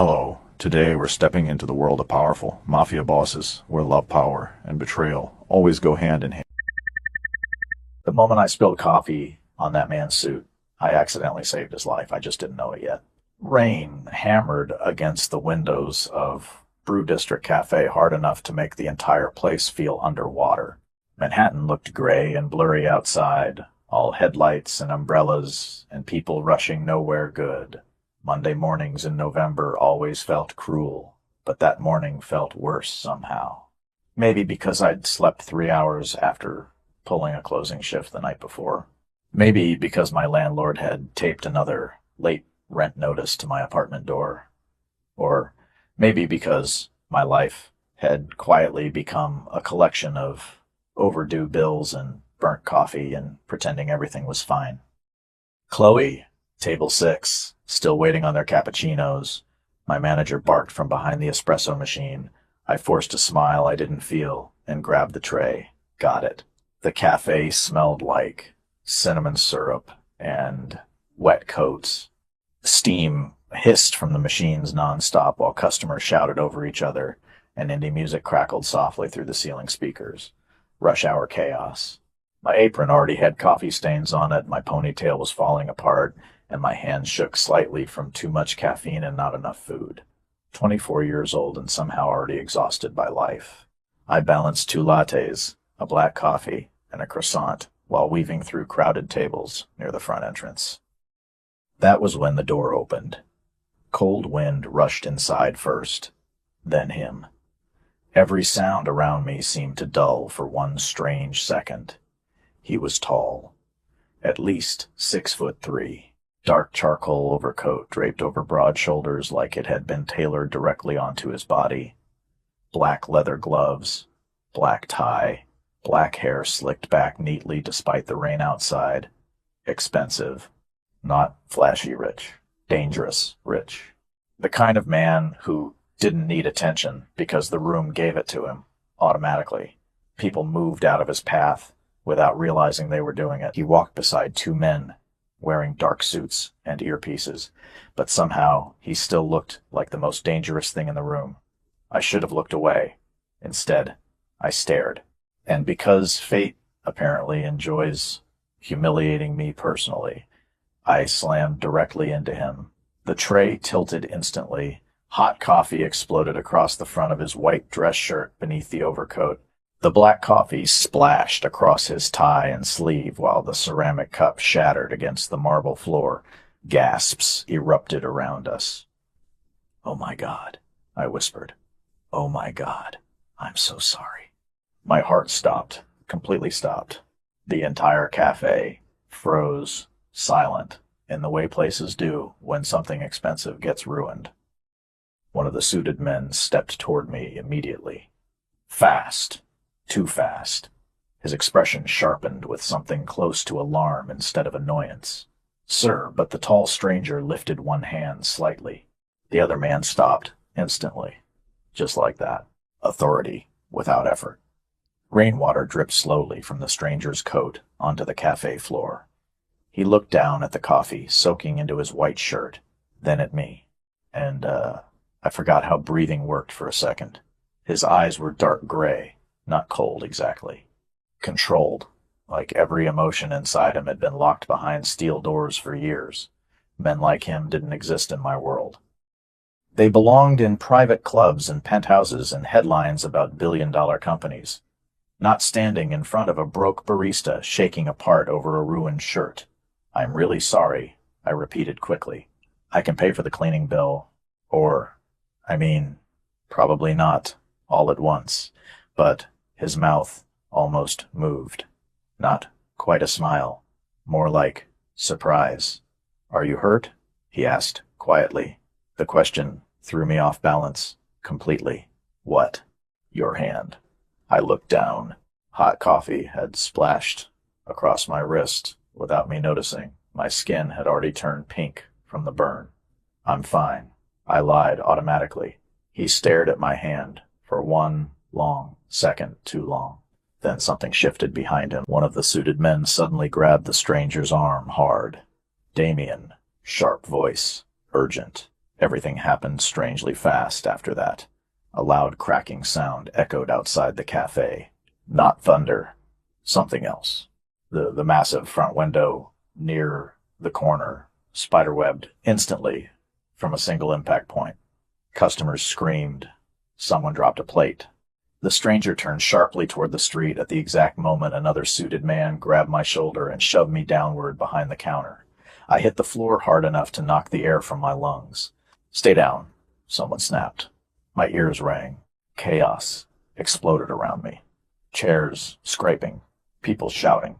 Hello. Today we're stepping into the world of powerful mafia bosses, where love, power, and betrayal always go hand in hand. The moment I spilled coffee on that man's suit, I accidentally saved his life. I just didn't know it yet. Rain hammered against the windows of Brew District Cafe hard enough to make the entire place feel underwater. Manhattan looked gray and blurry outside, all headlights and umbrellas and people rushing nowhere good. Monday mornings in November always felt cruel, but that morning felt worse somehow. Maybe because I'd slept 3 hours after pulling a closing shift the night before. Maybe because my landlord had taped another late rent notice to my apartment door. Or maybe because my life had quietly become a collection of overdue bills and burnt coffee and pretending everything was fine. Chloe, table 6, still waiting on their cappuccinos. My manager barked from behind the espresso machine. I forced a smile I didn't feel and grabbed the tray. Got it. The cafe smelled like cinnamon syrup and wet coats. Steam hissed from the machines nonstop while customers shouted over each other and indie music crackled softly through the ceiling speakers. Rush hour chaos. My apron already had coffee stains on it, my ponytail was falling apart, and my hands shook slightly from too much caffeine and not enough food. 24 years old and somehow already exhausted by life. I balanced 2 lattes, a black coffee, and a croissant while weaving through crowded tables near the front entrance. That was when the door opened. Cold wind rushed inside first, then him. Every sound around me seemed to dull for one strange second. He was tall, at least 6'3". Dark charcoal overcoat draped over broad shoulders like it had been tailored directly onto his body. Black leather gloves, black tie, black hair slicked back neatly despite the rain outside. Expensive, not flashy rich, dangerous rich. The kind of man who didn't need attention because the room gave it to him automatically. People moved out of his path without realizing they were doing it. He walked beside 2 men wearing dark suits and earpieces, but somehow he still looked like the most dangerous thing in the room. I should have looked away. Instead, I stared. And because fate apparently enjoys humiliating me personally, I slammed directly into him. The tray tilted instantly. Hot coffee exploded across the front of his white dress shirt beneath the overcoat. The black coffee splashed across his tie and sleeve while the ceramic cup shattered against the marble floor. Gasps erupted around us. "Oh my God," I whispered. "Oh my God, I'm so sorry." My heart stopped, completely stopped. The entire cafe froze, silent, in the way places do when something expensive gets ruined. One of the suited men stepped toward me immediately. Fast. Too fast. His expression sharpened with something close to alarm instead of annoyance. "Sir," but the tall stranger lifted one hand slightly. The other man stopped instantly. Just like that. Authority without effort. Rainwater dripped slowly from the stranger's coat onto the cafe floor. He looked down at the coffee soaking into his white shirt, then at me. And, I forgot how breathing worked for a second. His eyes were dark gray. Not cold, exactly. Controlled, like every emotion inside him had been locked behind steel doors for years. Men like him didn't exist in my world. They belonged in private clubs and penthouses and headlines about billion-dollar companies, not standing in front of a broke barista shaking apart over a ruined shirt. "I'm really sorry," I repeated quickly. "I can pay for the cleaning bill, or, probably not all at once," but his mouth almost moved. Not quite a smile, more like surprise. "Are you hurt?" he asked quietly. The question threw me off balance completely. "What?" "Your hand." I looked down. Hot coffee had splashed across my wrist without me noticing. My skin had already turned pink from the burn. "I'm fine," I lied automatically. He stared at my hand for one long second, too long. Then something shifted behind him. One of the suited men suddenly grabbed the stranger's arm hard. "Damien," sharp voice, urgent. Everything happened strangely fast after that. A loud cracking sound echoed outside the cafe. Not thunder. Something else. The massive front window near the corner spiderwebbed instantly from a single impact point. Customers screamed. Someone dropped a plate. The stranger turned sharply toward the street at the exact moment another suited man grabbed my shoulder and shoved me downward behind the counter. I hit the floor hard enough to knock the air from my lungs. "Stay down," someone snapped. My ears rang. Chaos exploded around me. Chairs scraping, people shouting.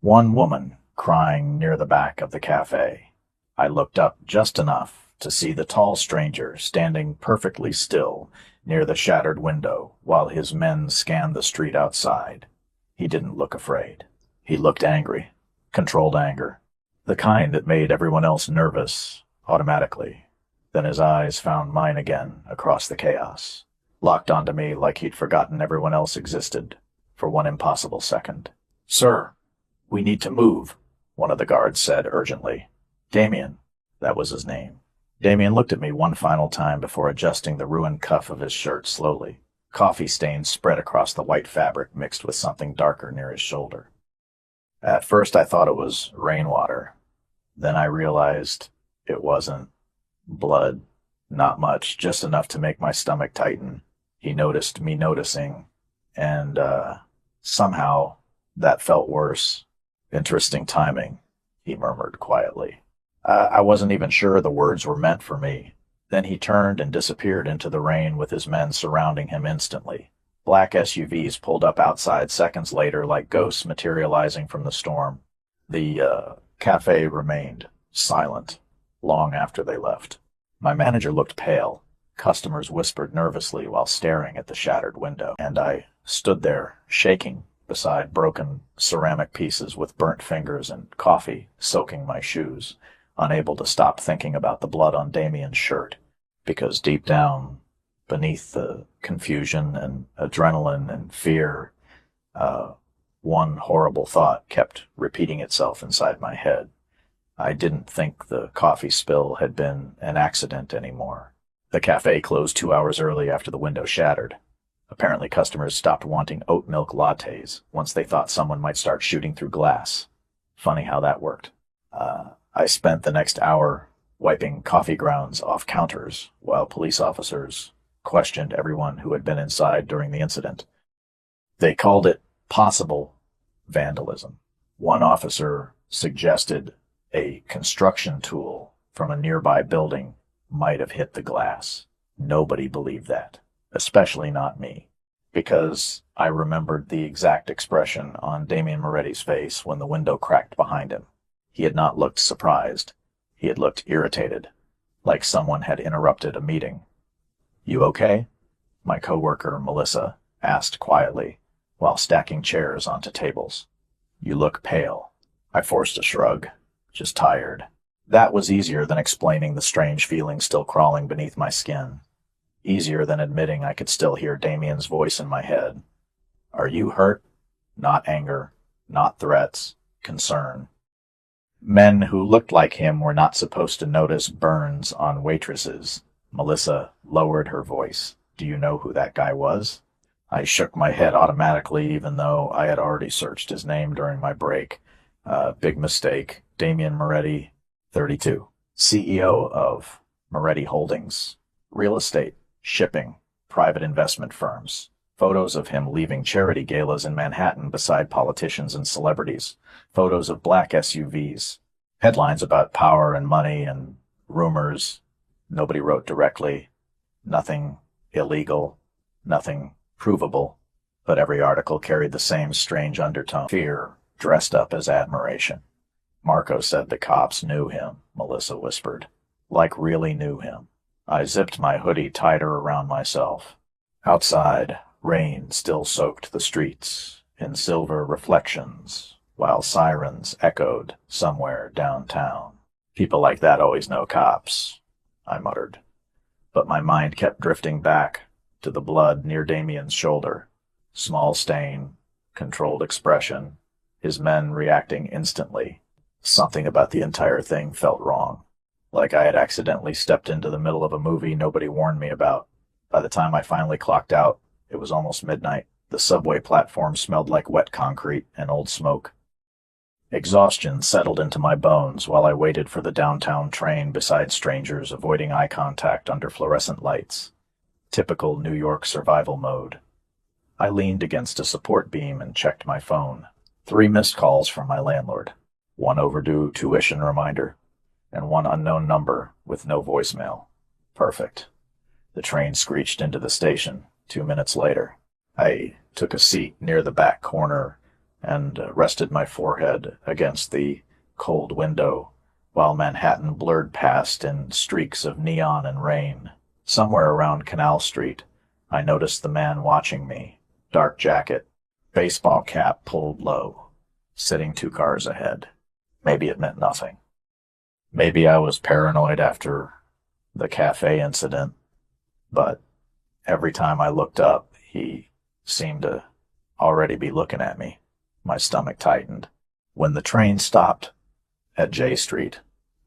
One woman crying near the back of the cafe. I looked up just enough to see the tall stranger standing perfectly still near the shattered window while his men scanned the street outside. He didn't look afraid. He looked angry, controlled anger, the kind that made everyone else nervous automatically. Then his eyes found mine again across the chaos, locked onto me like he'd forgotten everyone else existed for one impossible second. "Sir, we need to move," one of the guards said urgently. Damien, that was his name. Damien looked at me one final time before adjusting the ruined cuff of his shirt slowly. Coffee stains spread across the white fabric mixed with something darker near his shoulder. At first I thought it was rainwater. Then I realized it wasn't. Blood. Not much, just enough to make my stomach tighten. He noticed me noticing, and somehow that felt worse. "Interesting timing," he murmured quietly. I wasn't even sure the words were meant for me. Then he turned and disappeared into the rain with his men surrounding him instantly. Black SUVs pulled up outside seconds later like ghosts materializing from the storm. The cafe remained silent long after they left. My manager looked pale. Customers whispered nervously while staring at the shattered window, and I stood there, shaking, beside broken ceramic pieces with burnt fingers and coffee soaking my shoes, unable to stop thinking about the blood on Damien's shirt, because deep down, beneath the confusion and adrenaline and fear, one horrible thought kept repeating itself inside my head. I didn't think the coffee spill had been an accident anymore. The cafe closed 2 hours early after the window shattered. Apparently customers stopped wanting oat milk lattes once they thought someone might start shooting through glass. Funny how that worked. I spent the next hour wiping coffee grounds off counters while police officers questioned everyone who had been inside during the incident. They called it possible vandalism. One officer suggested a construction tool from a nearby building might have hit the glass. Nobody believed that, especially not me, because I remembered the exact expression on Damien Moretti's face when the window cracked behind him. He had not looked surprised. He had looked irritated, like someone had interrupted a meeting. "You okay?" my coworker, Melissa, asked quietly, while stacking chairs onto tables. "You look pale." I forced a shrug. "Just tired." That was easier than explaining the strange feeling still crawling beneath my skin. Easier than admitting I could still hear Damien's voice in my head. "Are you hurt?" Not anger, not threats, concern. Men who looked like him were not supposed to notice burns on waitresses. Melissa lowered her voice. "Do you know who that guy was?" I shook my head automatically, even though I had already searched his name during my break. Big mistake. Damien Moretti, 32. CEO of Moretti Holdings. Real estate, shipping, private investment firms. Photos of him leaving charity galas in Manhattan beside politicians and celebrities. Photos of black SUVs. Headlines about power and money and rumors. Nobody wrote directly. Nothing illegal. Nothing provable. But every article carried the same strange undertone. Fear dressed up as admiration. "Marco said the cops knew him," Melissa whispered. "Like really knew him." I zipped my hoodie tighter around myself. Outside, rain still soaked the streets in silver reflections, while sirens echoed somewhere downtown. "People like that always know cops," I muttered. But my mind kept drifting back to the blood near Damien's shoulder. Small stain, controlled expression, his men reacting instantly. Something about the entire thing felt wrong. like I had accidentally stepped into the middle of a movie nobody warned me about. By the time I finally clocked out, it was almost midnight. The subway platform smelled like wet concrete and old smoke. Exhaustion settled into my bones while I waited for the downtown train beside strangers, avoiding eye contact under fluorescent lights. Typical New York survival mode. I leaned against a support beam and checked my phone. 3 missed calls from my landlord. 1 overdue tuition reminder, and 1 unknown number with no voicemail. Perfect. The train screeched into the station 2 minutes later. I took a seat near the back corner and rested my forehead against the cold window while Manhattan blurred past in streaks of neon and rain. Somewhere around Canal Street, I noticed the man watching me. Dark jacket, baseball cap pulled low, sitting 2 cars ahead. Maybe it meant nothing. Maybe I was paranoid after the cafe incident, but every time I looked up, he seemed to already be looking at me. My stomach tightened. When the train stopped at J Street,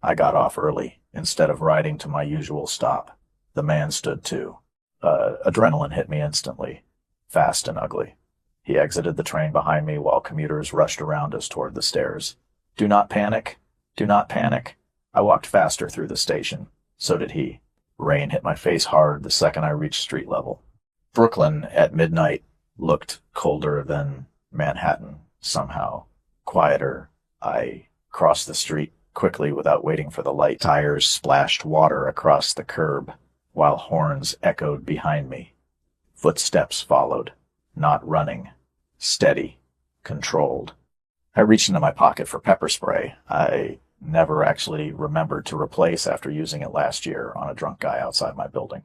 I got off early instead of riding to my usual stop. The man stood too. Adrenaline hit me instantly, fast and ugly. He exited the train behind me while commuters rushed around us toward the stairs. Do not panic. Do not panic. I walked faster through the station. So did he. Rain hit my face hard the second I reached street level. Brooklyn at midnight looked colder than Manhattan, somehow. Quieter. I crossed the street quickly without waiting for the light. Tires splashed water across the curb, while horns echoed behind me. Footsteps followed. Not running. Steady. Controlled. I reached into my pocket for pepper spray. I never actually remembered to replace after using it last year on a drunk guy outside my building.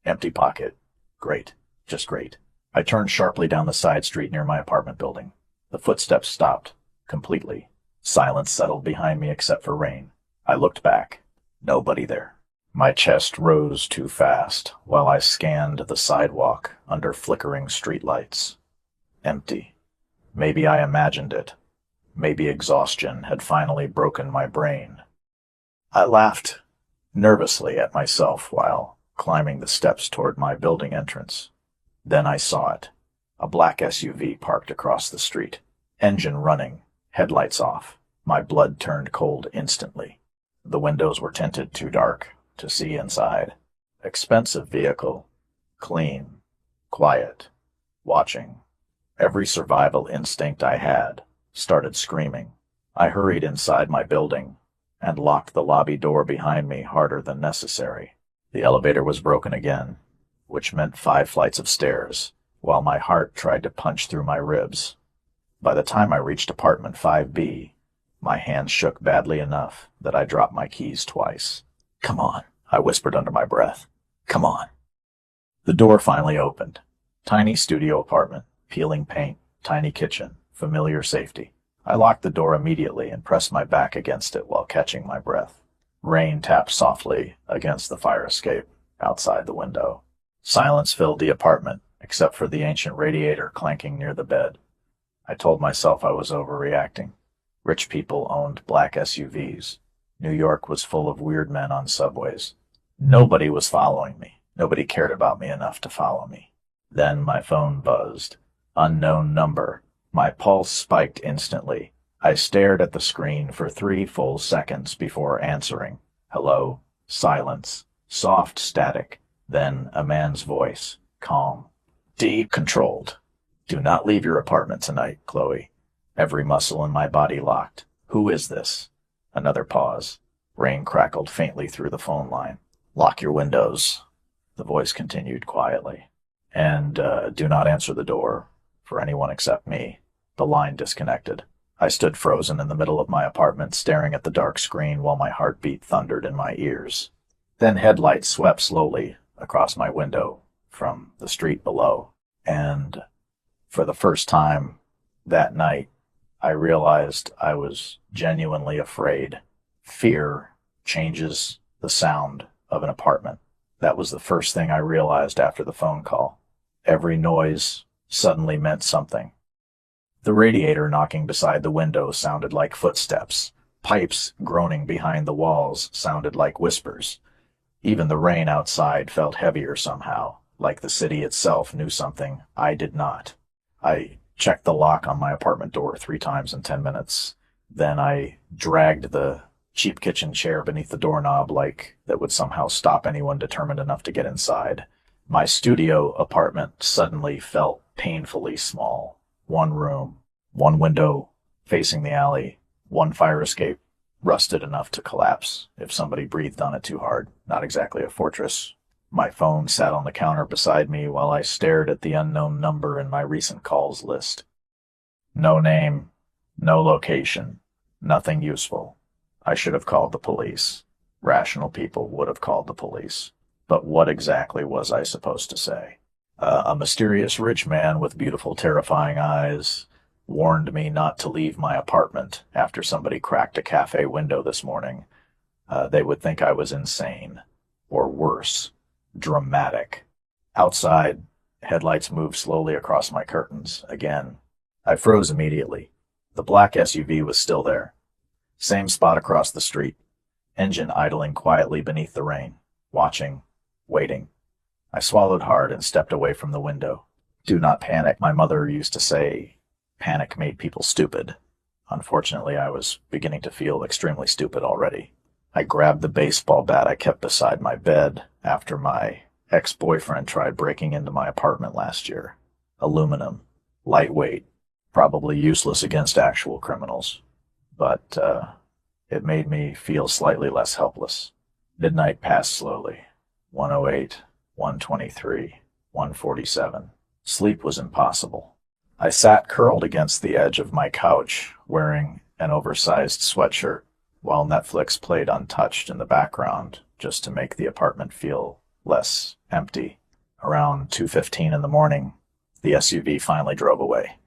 Empty pocket. Great. Just great. I turned sharply down the side street near my apartment building. The footsteps stopped. Completely. Silence settled behind me except for rain. I looked back. Nobody there. My chest rose too fast while I scanned the sidewalk under flickering streetlights. Empty. Maybe I imagined it. Maybe exhaustion had finally broken my brain. I laughed nervously at myself while climbing the steps toward my building entrance. Then I saw it. A black SUV parked across the street. Engine running, headlights off. My blood turned cold instantly. The windows were tinted too dark to see inside. Expensive vehicle. Clean. Quiet. Watching. Every survival instinct I had started screaming. I hurried inside my building and locked the lobby door behind me harder than necessary. The elevator was broken again, which meant 5 flights of stairs, while my heart tried to punch through my ribs. By the time I reached apartment 5B, my hands shook badly enough that I dropped my keys twice. Come on, I whispered under my breath. Come on. The door finally opened. Tiny studio apartment, peeling paint, tiny kitchen, familiar safety. I locked the door immediately and pressed my back against it while catching my breath. Rain tapped softly against the fire escape outside the window. Silence filled the apartment, except for the ancient radiator clanking near the bed. I told myself I was overreacting. Rich people owned black SUVs. New York was full of weird men on subways. Nobody was following me. Nobody cared about me enough to follow me. Then my phone buzzed. Unknown number. My pulse spiked instantly. I stared at the screen for 3 full seconds before answering. Hello. Silence. Soft static. Then a man's voice. Calm. Deep. Controlled. Do not leave your apartment tonight, Chloe. Every muscle in my body locked. Who is this? Another pause. Rain crackled faintly through the phone line. Lock your windows. The voice continued quietly. And do not answer the door for anyone except me. The line disconnected. I stood frozen in the middle of my apartment, staring at the dark screen while my heartbeat thundered in my ears. Then headlights swept slowly across my window from the street below. And for the first time that night, I realized I was genuinely afraid. Fear changes the sound of an apartment. That was the first thing I realized after the phone call. Every noise suddenly meant something. The radiator knocking beside the window sounded like footsteps. Pipes groaning behind the walls sounded like whispers. Even the rain outside felt heavier somehow, like the city itself knew something I did not. I checked the lock on my apartment door 3 times in 10 minutes. Then I dragged the cheap kitchen chair beneath the doorknob like that would somehow stop anyone determined enough to get inside. My studio apartment suddenly felt painfully small. One room, one window facing the alley, one fire escape, rusted enough to collapse if somebody breathed on it too hard. Not exactly a fortress. My phone sat on the counter beside me while I stared at the unknown number in my recent calls list. No name, no location, nothing useful. I should have called the police. Rational people would have called the police. But what exactly was I supposed to say? A mysterious rich man with beautiful, terrifying eyes warned me not to leave my apartment after somebody cracked a cafe window this morning. They would think I was insane. Or worse, dramatic. Outside, headlights moved slowly across my curtains again. I froze immediately. The black SUV was still there. Same spot across the street. Engine idling quietly beneath the rain. Watching. Waiting. I swallowed hard and stepped away from the window. Do not panic. My mother used to say panic made people stupid. Unfortunately, I was beginning to feel extremely stupid already. I grabbed the baseball bat I kept beside my bed after my ex-boyfriend tried breaking into my apartment last year. Aluminum. Lightweight. Probably useless against actual criminals. But it made me feel slightly less helpless. Midnight passed slowly. 1:08, 1:23, 1:47. Sleep was impossible. I sat curled against the edge of my couch, wearing an oversized sweatshirt, while Netflix played untouched in the background, just to make the apartment feel less empty. Around 2:15 in the morning, the SUV finally drove away.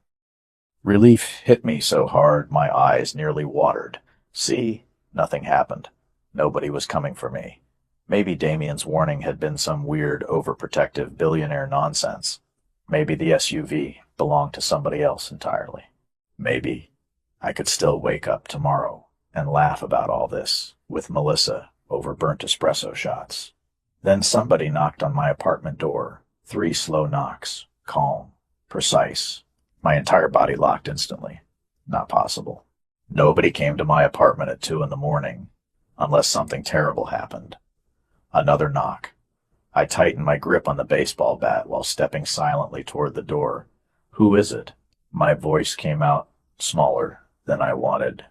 Relief hit me so hard my eyes nearly watered. See, nothing happened. Nobody was coming for me. Maybe Damien's warning had been some weird, overprotective billionaire nonsense. Maybe the SUV belonged to somebody else entirely. Maybe I could still wake up tomorrow and laugh about all this with Melissa over burnt espresso shots. Then somebody knocked on my apartment door. 3 slow knocks. Calm. Precise. My entire body locked instantly. Not possible. Nobody came to my apartment at 2 in the morning, unless something terrible happened. Another knock. I tightened my grip on the baseball bat while stepping silently toward the door. Who is it? My voice came out smaller than I wanted.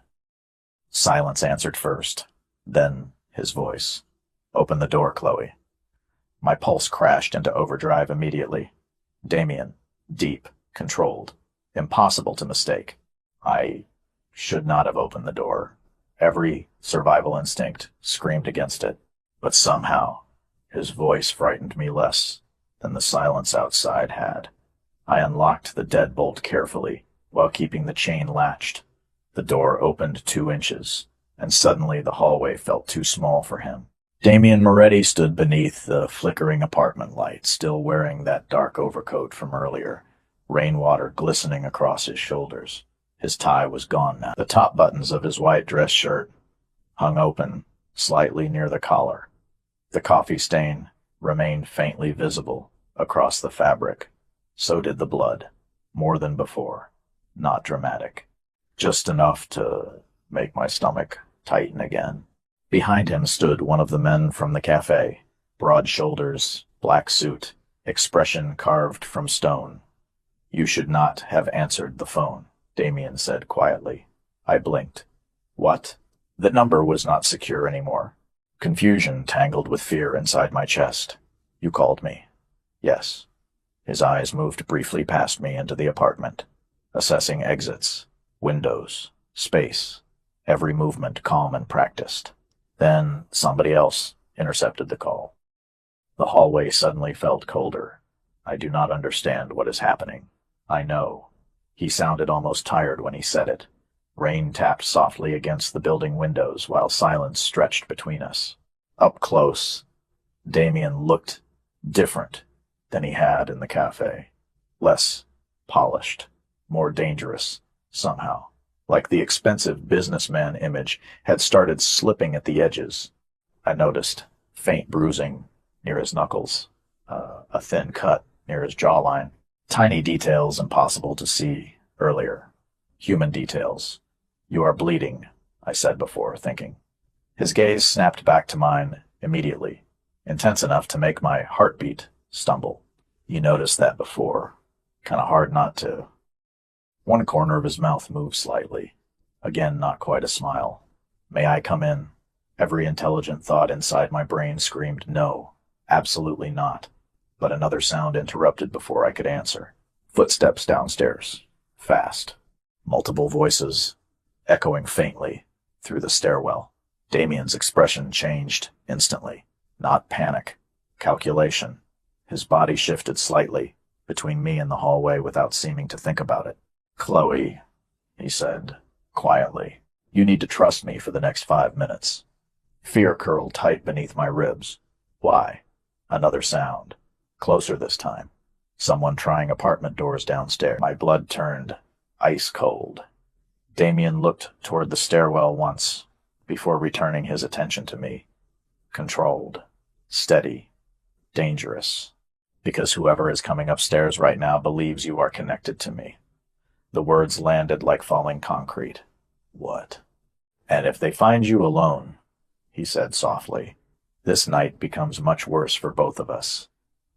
Silence answered first, then his voice. Open the door, Chloe. My pulse crashed into overdrive immediately. Damien. Deep. Controlled. Impossible to mistake. I should not have opened the door. Every survival instinct screamed against it. But somehow, his voice frightened me less than the silence outside had. I unlocked the deadbolt carefully while keeping the chain latched. The door opened 2 inches, and suddenly the hallway felt too small for him. Damien Moretti stood beneath the flickering apartment light, still wearing that dark overcoat from earlier, rainwater glistening across his shoulders. His tie was gone now. The top buttons of his white dress shirt hung open, slightly near the collar. The coffee stain remained faintly visible across the fabric. So did the blood, more than before. Not dramatic. Just enough to make my stomach tighten again. Behind him stood one of the men from the cafe. Broad shoulders, black suit, expression carved from stone. You should not have answered the phone, Damien said quietly. I blinked. What? The number was not secure anymore. Confusion tangled with fear inside my chest. You called me. Yes. His eyes moved briefly past me into the apartment, assessing exits, windows, space, every movement calm and practiced. Then somebody else intercepted the call. The hallway suddenly felt colder. I do not understand what is happening. I know. He sounded almost tired when he said it. Rain tapped softly against the building windows while silence stretched between us. Up close, Damien looked different than he had in the cafe. Less polished, more dangerous, somehow. like the expensive businessman image had started slipping at the edges. I noticed faint bruising near his knuckles, a thin cut near his jawline, tiny details impossible to see earlier. Human details. "You are bleeding," I said before, thinking. His gaze snapped back to mine immediately, intense enough to make my heartbeat stumble. "You noticed that before. Kind of hard not to." One corner of his mouth moved slightly. Again, not quite a smile. "May I come in?" Every intelligent thought inside my brain screamed no, absolutely not. But another sound interrupted before I could answer. Footsteps downstairs. Fast. Multiple voices, echoing faintly through the stairwell. Damien's expression changed instantly. Not panic. Calculation. His body shifted slightly between me and the hallway without seeming to think about it. "Chloe," he said, quietly, "you need to trust me for the next 5 minutes." Fear curled tight beneath my ribs. Why? Another sound. Closer this time. Someone trying apartment doors downstairs. My blood turned ice cold. Damien looked toward the stairwell once, before returning his attention to me. Controlled. Steady. Dangerous. Because whoever is coming upstairs right now believes you are connected to me. The words landed like falling concrete. What? "And if they find you alone," he said softly, "this night becomes much worse for both of us."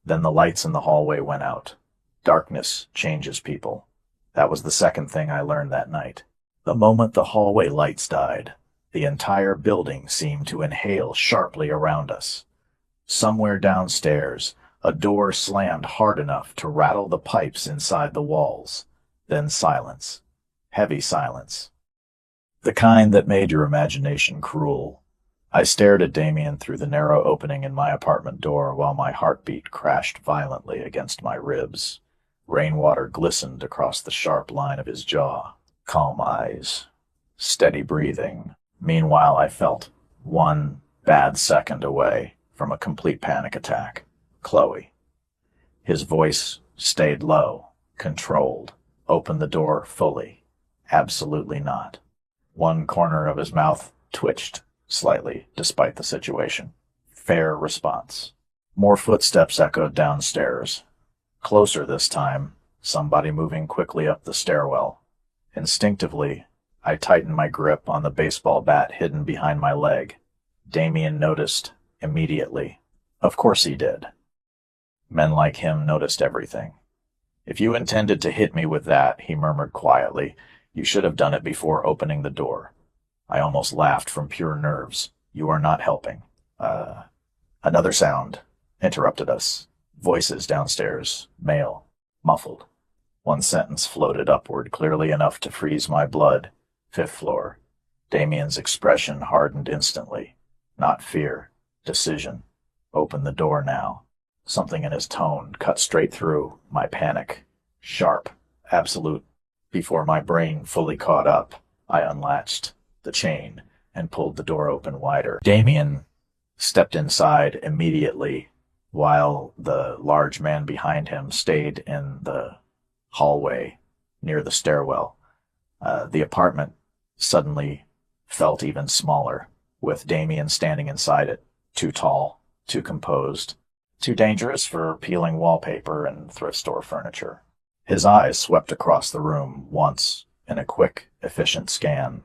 Then the lights in the hallway went out. Darkness changes people. That was the second thing I learned that night. The moment the hallway lights died, the entire building seemed to inhale sharply around us. Somewhere downstairs, a door slammed hard enough to rattle the pipes inside the walls. Then silence. Heavy silence. The kind that made your imagination cruel. I stared at Damien through the narrow opening in my apartment door while my heartbeat crashed violently against my ribs. Rainwater glistened across the sharp line of his jaw. Calm eyes. Steady breathing. Meanwhile, I felt 1 bad second away from a complete panic attack. "Chloe." His voice stayed low, controlled. "Open the door fully." Absolutely not. One corner of his mouth twitched slightly, despite the situation. Fair response. More footsteps echoed downstairs. Closer this time, somebody moving quickly up the stairwell. Instinctively, I tightened my grip on the baseball bat hidden behind my leg. Damien noticed immediately. Of course he did. Men like him noticed everything. "If you intended to hit me with that," he murmured quietly, "you should have done it before opening the door." I almost laughed from pure nerves. "You are not helping." Another sound interrupted us. Voices downstairs, male, muffled. One sentence floated upward, clearly enough to freeze my blood. 5th floor. Damien's expression hardened instantly. Not fear, decision. Open the door now. Something in his tone cut straight through my panic. Sharp, absolute. Before my brain fully caught up, I unlatched the chain and pulled the door open wider. Damien stepped inside immediately, while the large man behind him stayed in the hallway near the stairwell. The apartment suddenly felt even smaller, with Damien standing inside it, too tall, too composed, too dangerous for peeling wallpaper and thrift store furniture. His eyes swept across the room once in a quick, efficient scan.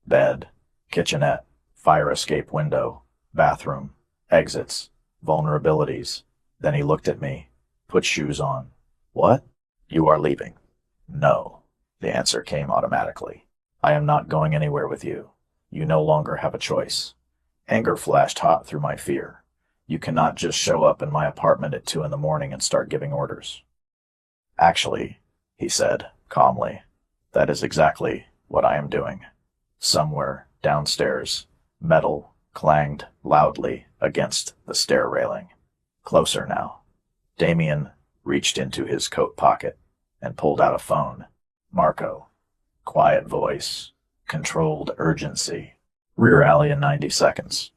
Bed, kitchenette, fire escape window, bathroom, exits, vulnerabilities. Then he looked at me, put shoes on. "What? You are leaving?" "No." The answer came automatically. "I am not going anywhere with you. You no longer have a choice." Anger flashed hot through my fear. "You cannot just show up in my apartment at 2 a.m. and start giving orders." "Actually," he said, calmly, "that is exactly what I am doing." Somewhere downstairs, metal clanged loudly against the stair railing. Closer now. Damien reached into his coat pocket and pulled out a phone. Marco. Quiet voice. Controlled urgency. "Rear alley in 90 seconds.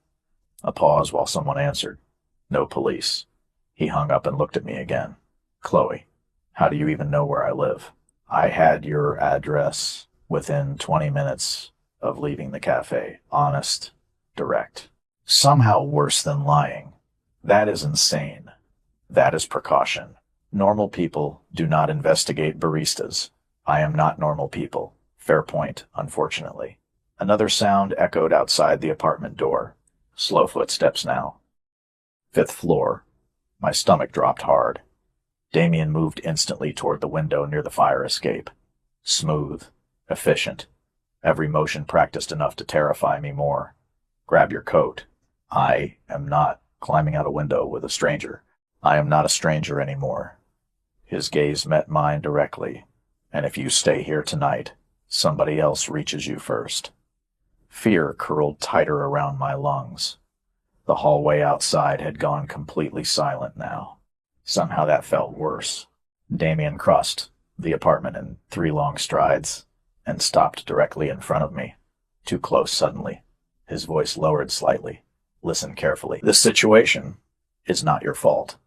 A pause while someone answered. "No police." He hung up and looked at me again. "Chloe, how do you even know where I live?" "I had your address within 20 minutes of leaving the cafe. Honest, direct. Somehow worse than lying. That is insane. That is precaution. Normal people do not investigate baristas. I am not normal people. Fair point, unfortunately. Another sound echoed outside the apartment door. Slow footsteps now. 5th floor. My stomach dropped hard. Damien moved instantly toward the window near the fire escape. Smooth. Efficient. Every motion practiced enough to terrify me more. Grab your coat. I am not climbing out a window with a stranger. I am not a stranger anymore. His gaze met mine directly. And if you stay here tonight, somebody else reaches you first. Fear curled tighter around my lungs. The hallway outside had gone completely silent now. Somehow that felt worse. Damien crossed the apartment in 3 long strides and stopped directly in front of me. Too close suddenly. His voice lowered slightly. Listen carefully. This situation is not your fault,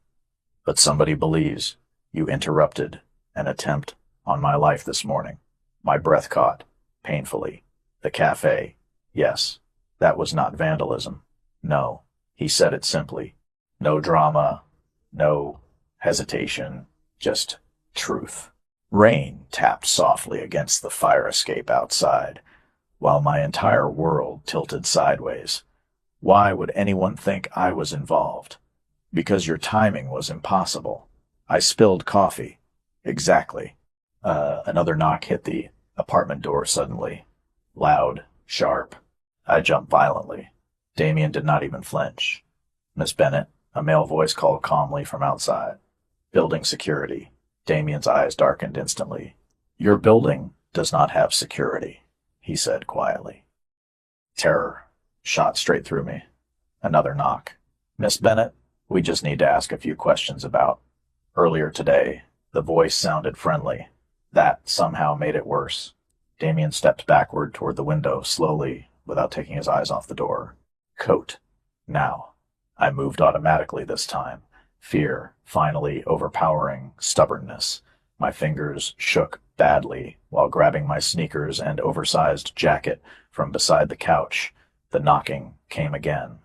but somebody believes you interrupted an attempt on my life this morning. My breath caught, painfully. The cafe. Yes, that was not vandalism. No, he said it simply. No drama, no hesitation, just truth. Rain tapped softly against the fire escape outside, while my entire world tilted sideways. Why would anyone think I was involved? Because your timing was impossible. I spilled coffee. Exactly. Another knock hit the apartment door suddenly. Loud, sharp. I jumped violently. Damien did not even flinch. Miss Bennett, a male voice called calmly from outside. Building security. Damien's eyes darkened instantly. Your building does not have security, he said quietly. Terror shot straight through me. Another knock. Miss Bennett, we just need to ask a few questions about. Earlier today, the voice sounded friendly. That somehow made it worse. Damien stepped backward toward the window, slowly, without taking his eyes off the door. Coat. Now. I moved automatically this time. Fear, finally overpowering stubbornness. My fingers shook badly while grabbing my sneakers and oversized jacket from beside the couch. The knocking came again.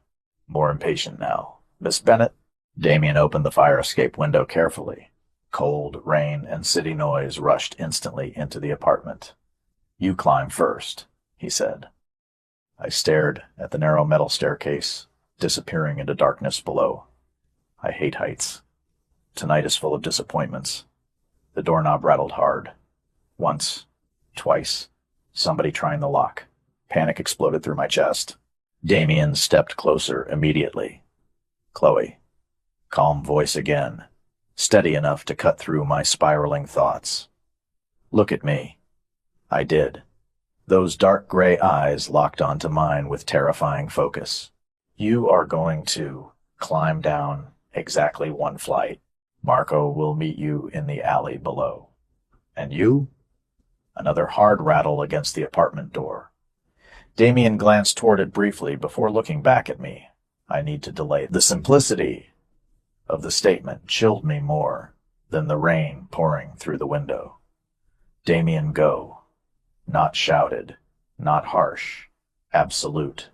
More impatient now. Miss Bennett? Damien opened the fire escape window carefully. Cold, rain, and city noise rushed instantly into the apartment. You climb first, he said. I stared at the narrow metal staircase, disappearing into darkness below. I hate heights. Tonight is full of disappointments. The doorknob rattled hard. Once, twice, somebody trying the lock. Panic exploded through my chest. Damien stepped closer immediately. Chloe. Calm voice again, steady enough to cut through my spiraling thoughts. Look at me. I did. Those dark gray eyes locked onto mine with terrifying focus. You are going to climb down exactly 1 flight. Marco will meet you in the alley below. And you? Another hard rattle against the apartment door. Damien glanced toward it briefly before looking back at me. I need to delay. The simplicity of the statement chilled me more than the rain pouring through the window. Damien, go. Not shouted, not harsh, absolute.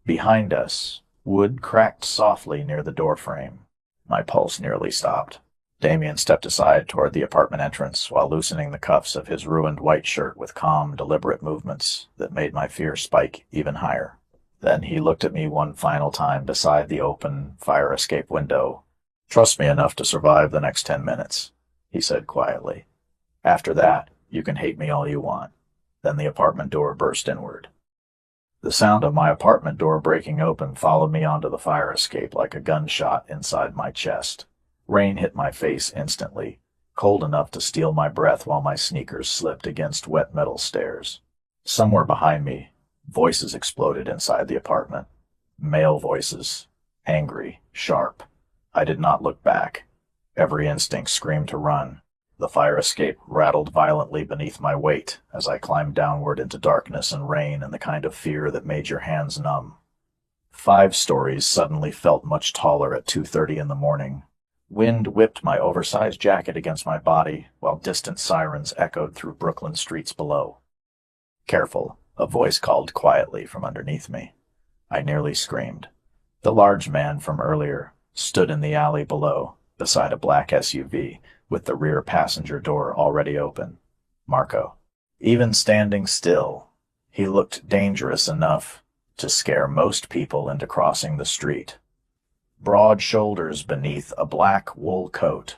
Behind us, wood cracked softly near the doorframe. My pulse nearly stopped. Damien stepped aside toward the apartment entrance while loosening the cuffs of his ruined white shirt with calm, deliberate movements that made my fear spike even higher. Then he looked at me one final time beside the open fire escape window. Trust me enough to survive the next 10 minutes, he said quietly. After that, you can hate me all you want. Then the apartment door burst inward. The sound of my apartment door breaking open followed me onto the fire escape like a gunshot inside my chest. Rain hit my face instantly, cold enough to steal my breath while my sneakers slipped against wet metal stairs. Somewhere behind me, voices exploded inside the apartment. Male voices, angry, sharp. I did not look back. Every instinct screamed to run. The fire escape rattled violently beneath my weight as I climbed downward into darkness and rain and the kind of fear that made your hands numb. 5 stories suddenly felt much taller at 2:30 in the morning. Wind whipped my oversized jacket against my body while distant sirens echoed through Brooklyn streets below. Careful, a voice called quietly from underneath me. I nearly screamed. The large man from earlier stood in the alley below, beside a black SUV, with the rear passenger door already open. Marco. Even standing still, he looked dangerous enough to scare most people into crossing the street. Broad shoulders beneath a black wool coat,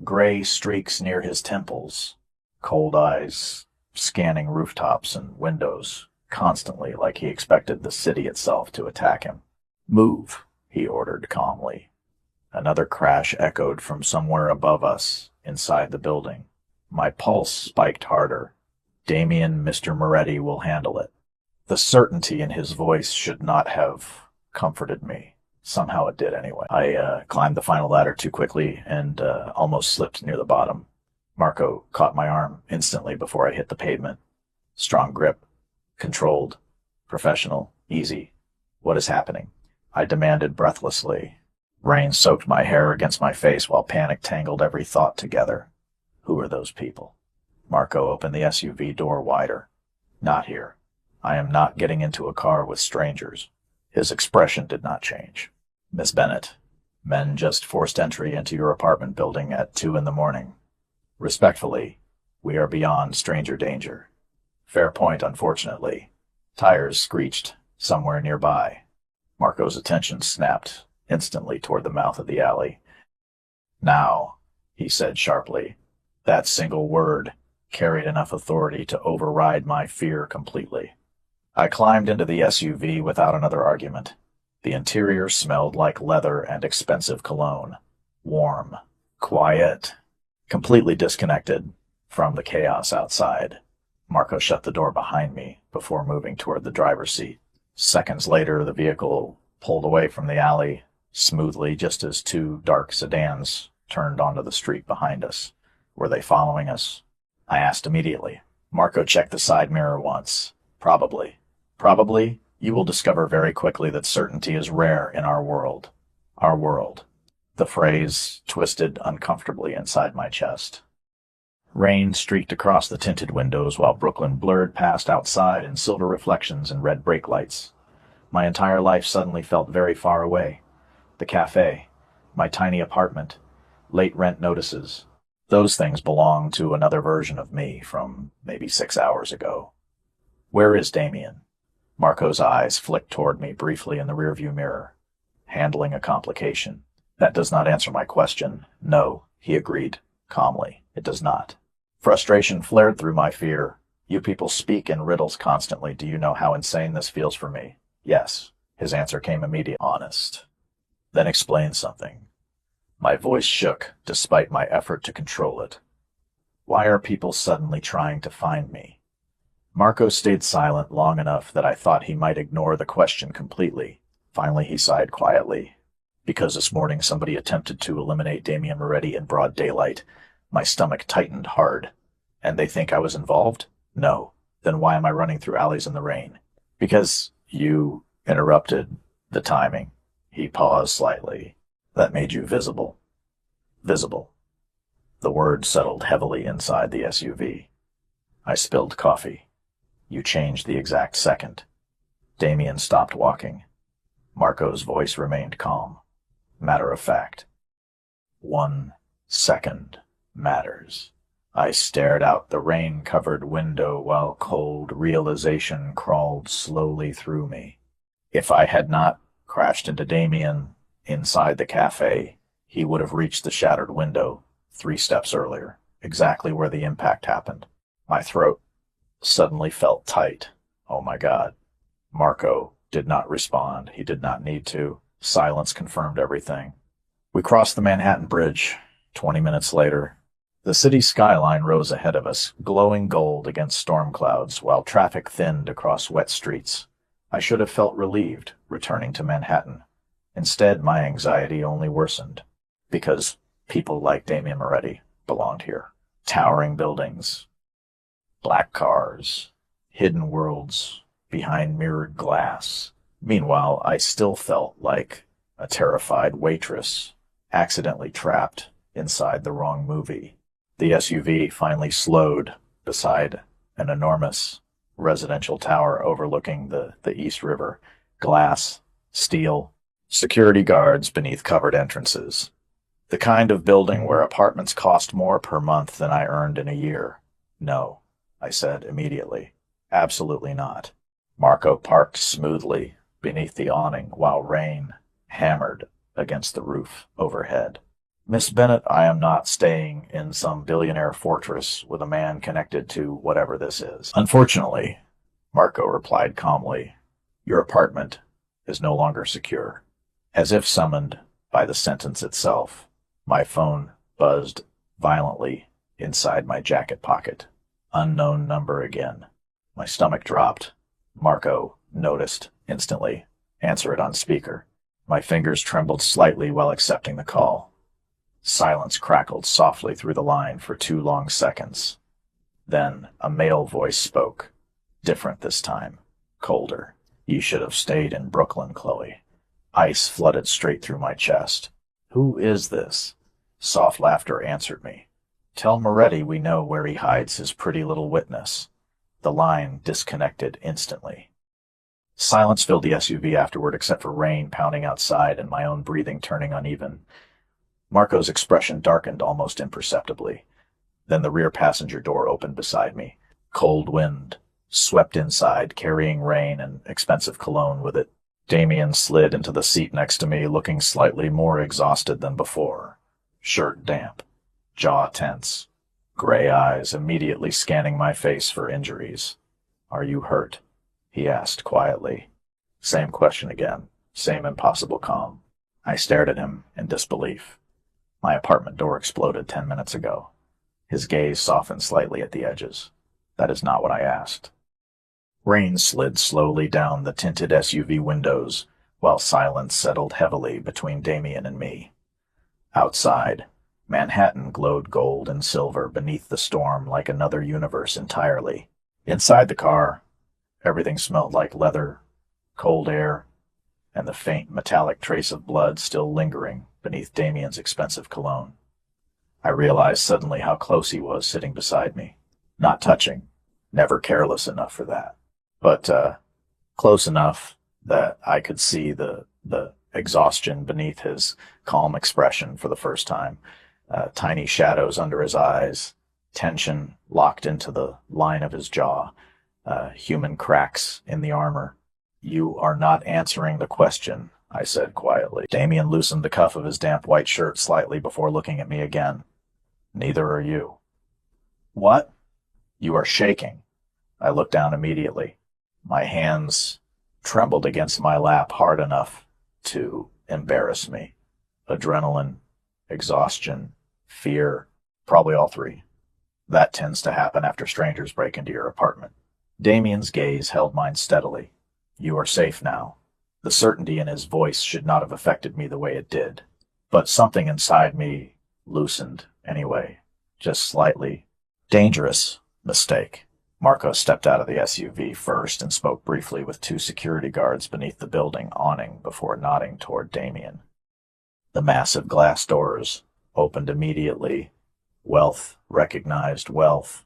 gray streaks near his temples, cold eyes scanning rooftops and windows constantly like he expected the city itself to attack him. "Move," he ordered calmly. Another crash echoed from somewhere above us, inside the building. My pulse spiked harder. Damien, Mr. Moretti will handle it. The certainty in his voice should not have comforted me. Somehow it did anyway. I climbed the final ladder too quickly and almost slipped near the bottom. Marco caught my arm instantly before I hit the pavement. Strong grip. Controlled. Professional. Easy. "What is happening?" I demanded breathlessly. Rain soaked my hair against my face while panic tangled every thought together. Who are those people? Marco opened the SUV door wider. "Not here. I am not getting into a car with strangers." His expression did not change. "Miss Bennett, men just forced entry into your apartment building at 2 in the morning. Respectfully, we are beyond stranger danger." Fair point, unfortunately. Tires screeched somewhere nearby. Marco's attention snapped instantly toward the mouth of the alley. "Now," he said sharply. That single word carried enough authority to override my fear completely. I climbed into the SUV without another argument. The interior smelled like leather and expensive cologne. Warm, quiet, completely disconnected from the chaos outside. Marco shut the door behind me before moving toward the driver's seat. Seconds later, the vehicle pulled away from the alley smoothly just as two dark sedans turned onto the street behind us. Were they following us? I asked immediately. Marco checked the side mirror once. Probably. Probably, you will discover very quickly that certainty is rare in our world. Our world. The phrase twisted uncomfortably inside my chest. Rain streaked across the tinted windows while Brooklyn blurred past outside in silver reflections and red brake lights. My entire life suddenly felt very far away. The cafe, my tiny apartment, late rent notices. Those things belong to another version of me from maybe 6 hours ago. Where is Damien? Marco's eyes flicked toward me briefly in the rearview mirror. Handling a complication. That does not answer my question. No, he agreed, calmly. It does not. Frustration flared through my fear. You people speak in riddles constantly. Do you know how insane this feels for me? Yes. His answer came immediate. Honest. Then explain something. My voice shook, despite my effort to control it. Why are people suddenly trying to find me? Marco stayed silent long enough that I thought he might ignore the question completely. Finally, he sighed quietly. Because this morning somebody attempted to eliminate Damien Moretti in broad daylight. My stomach tightened hard. And they think I was involved? No. Then why am I running through alleys in the rain? Because you interrupted the timing. He paused slightly. That made you visible. Visible. The word settled heavily inside the SUV. I spilled coffee. You changed the exact second. Damien stopped walking. Marco's voice remained calm. Matter of fact. 1 second matters. I stared out the rain-covered window while cold realization crawled slowly through me. If I had not crashed into Damien inside the cafe, he would have reached the shattered window 3 steps earlier, exactly where the impact happened. My throat suddenly felt tight. Oh my God. Marco did not respond. He did not need to. Silence confirmed everything. We crossed the Manhattan Bridge. 20 minutes later, the city's skyline rose ahead of us, glowing gold against storm clouds, while traffic thinned across wet streets. I should have felt relieved returning to Manhattan. Instead, my anxiety only worsened, because people like Damien Moretti belonged here. Towering buildings, black cars, hidden worlds behind mirrored glass. Meanwhile, I still felt like a terrified waitress, accidentally trapped inside the wrong movie. The SUV finally slowed beside an enormous residential tower overlooking the East River. Glass, steel, security guards beneath covered entrances. The kind of building where apartments cost more per month than I earned in a year. No, I said immediately. Absolutely not. Marco parked smoothly beneath the awning while rain hammered against the roof overhead. Miss Bennet, I am not staying in some billionaire fortress with a man connected to whatever this is. Unfortunately, Marco replied calmly, your apartment is no longer secure. As if summoned by the sentence itself, my phone buzzed violently inside my jacket pocket. Unknown number again. My stomach dropped. Marco noticed instantly. Answer it on speaker. My fingers trembled slightly while accepting the call. Silence crackled softly through the line for 2 long seconds. Then a male voice spoke. Different this time. Colder. You should have stayed in Brooklyn, Chloe. Ice flooded straight through my chest. Who is this? Soft laughter answered me. Tell Moretti we know where he hides his pretty little witness. The line disconnected instantly. Silence filled the SUV afterward except for rain pounding outside and my own breathing turning uneven. Marco's expression darkened almost imperceptibly. Then the rear passenger door opened beside me. Cold wind swept inside, carrying rain and expensive cologne with it. Damien slid into the seat next to me, looking slightly more exhausted than before. Shirt damp, jaw tense, gray eyes immediately scanning my face for injuries. Are you hurt? He asked quietly. Same question again, same impossible calm. I stared at him in disbelief. My apartment door exploded 10 minutes ago. His gaze softened slightly at the edges. That is not what I asked. Rain slid slowly down the tinted SUV windows, while silence settled heavily between Damien and me. Outside, Manhattan glowed gold and silver beneath the storm like another universe entirely. Inside the car, everything smelled like leather, cold air, and the faint metallic trace of blood still lingering beneath Damien's expensive cologne. I realized suddenly how close he was sitting beside me. Not touching, never careless enough for that. But close enough that I could see the exhaustion beneath his calm expression for the first time. Tiny shadows under his eyes, tension locked into the line of his jaw, human cracks in the armor. You are not answering the question, I said quietly. Damien loosened the cuff of his damp white shirt slightly before looking at me again. Neither are you. What? You are shaking. I looked down immediately. My hands trembled against my lap hard enough to embarrass me. Adrenaline, exhaustion, fear, probably all three. That tends to happen after strangers break into your apartment. Damien's gaze held mine steadily. You are safe now. The certainty in his voice should not have affected me the way it did. But something inside me loosened anyway, just slightly. Dangerous mistake. Marco stepped out of the SUV first and spoke briefly with 2 security guards beneath the building awning before nodding toward Damien. The massive glass doors opened immediately. Wealth recognized wealth.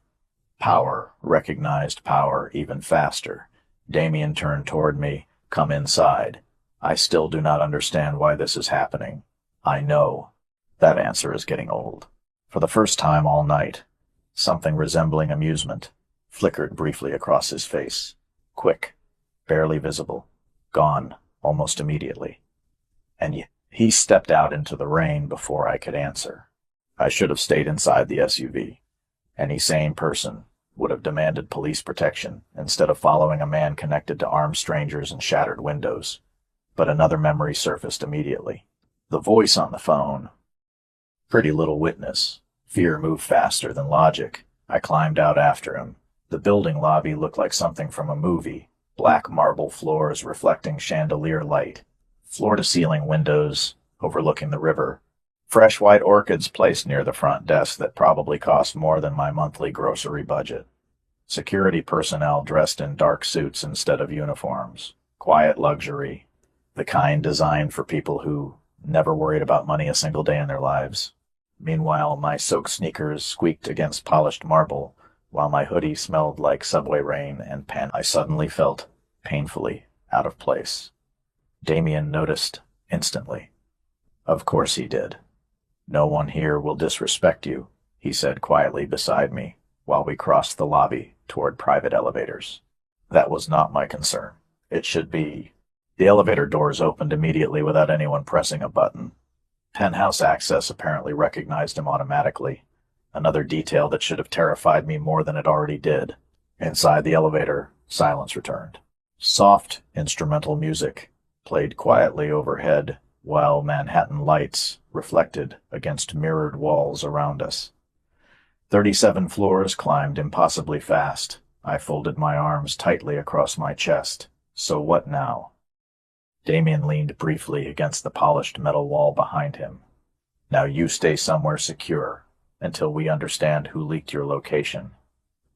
Power recognized power even faster. Damien turned toward me. Come inside. I still do not understand why this is happening. I know. That answer is getting old. For the first time all night, something resembling amusement flickered briefly across his face. Quick, barely visible, gone almost immediately. And he stepped out into the rain before I could answer. I should have stayed inside the SUV. Any sane person would have demanded police protection instead of following a man connected to armed strangers and shattered windows. But another memory surfaced immediately. The voice on the phone. Pretty little witness. Fear moved faster than logic. I climbed out after him. The building lobby looked like something from a movie. Black marble floors reflecting chandelier light. Floor-to-ceiling windows overlooking the river. Fresh white orchids placed near the front desk that probably cost more than my monthly grocery budget. Security personnel dressed in dark suits instead of uniforms. Quiet luxury. The kind designed for people who never worried about money a single day in their lives. Meanwhile, my soaked sneakers squeaked against polished marble, While my hoodie smelled like subway rain and pen, I suddenly felt painfully out of place. Damien noticed instantly. Of course he did. No one here will disrespect you, he said quietly beside me while we crossed the lobby toward private elevators. That was not my concern. It should be. The elevator doors opened immediately without anyone pressing a button. Penthouse access apparently recognized him automatically, another detail that should have terrified me more than it already did. Inside the elevator, silence returned. Soft instrumental music played quietly overhead while Manhattan lights reflected against mirrored walls around us. 37 floors climbed impossibly fast. I folded my arms tightly across my chest. So what now? Damien leaned briefly against the polished metal wall behind him. Now you stay somewhere secure until we understand who leaked your location.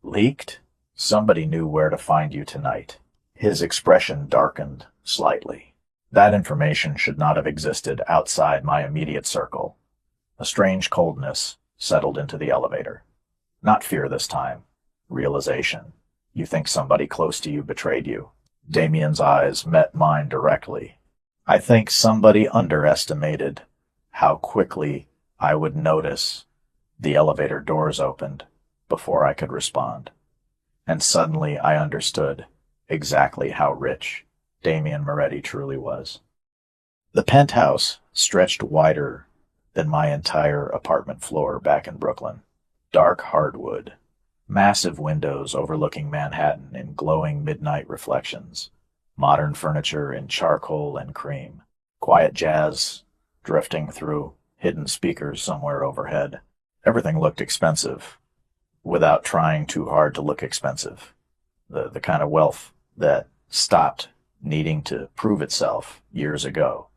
Leaked? Somebody knew where to find you tonight. His expression darkened slightly. That information should not have existed outside my immediate circle. A strange coldness settled into the elevator. Not fear this time. Realization. You think somebody close to you betrayed you. Damien's eyes met mine directly. I think somebody underestimated how quickly I would notice. The elevator doors opened before I could respond. And suddenly I understood exactly how rich Damien Moretti truly was. The penthouse stretched wider than my entire apartment floor back in Brooklyn. Dark hardwood, massive windows overlooking Manhattan in glowing midnight reflections, modern furniture in charcoal and cream, quiet jazz drifting through hidden speakers somewhere overhead. Everything looked expensive, without trying too hard to look expensive. The kind of wealth that stopped needing to prove itself years ago.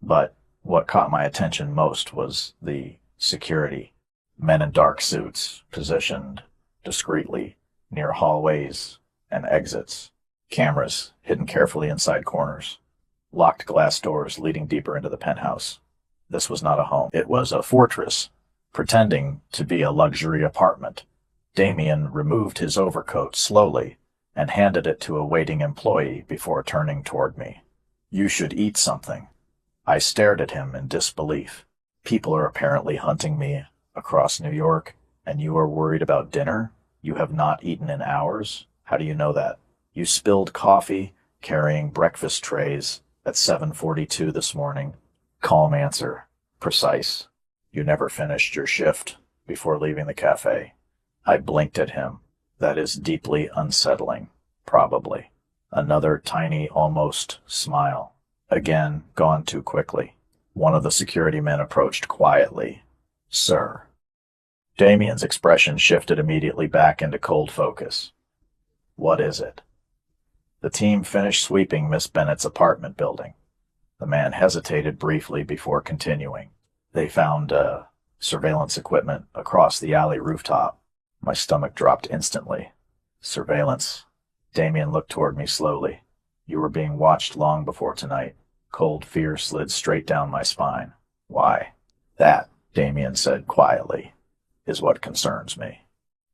But what caught my attention most was the security. Men in dark suits, positioned discreetly near hallways and exits. Cameras hidden carefully inside corners. Locked glass doors leading deeper into the penthouse. This was not a home. It was a fortress, pretending to be a luxury apartment. Damien removed his overcoat slowly and handed it to a waiting employee before turning toward me. You should eat something. I stared at him in disbelief. People are apparently hunting me across New York, and you are worried about dinner? You have not eaten in hours? How do you know that? You spilled coffee carrying breakfast trays at 7:42 this morning. Calm answer. Precise. You never finished your shift before leaving the cafe. I blinked at him. That is deeply unsettling. Probably. Another tiny, almost smile. Again, gone too quickly. One of the security men approached quietly. Sir. Damien's expression shifted immediately back into cold focus. What is it? The team finished sweeping Miss Bennett's apartment building. The man hesitated briefly before continuing. They found surveillance equipment across the alley rooftop. My stomach dropped instantly. Surveillance. Damien looked toward me slowly. You were being watched long before tonight. Cold fear slid straight down my spine. Why? That, Damien said quietly, is what concerns me.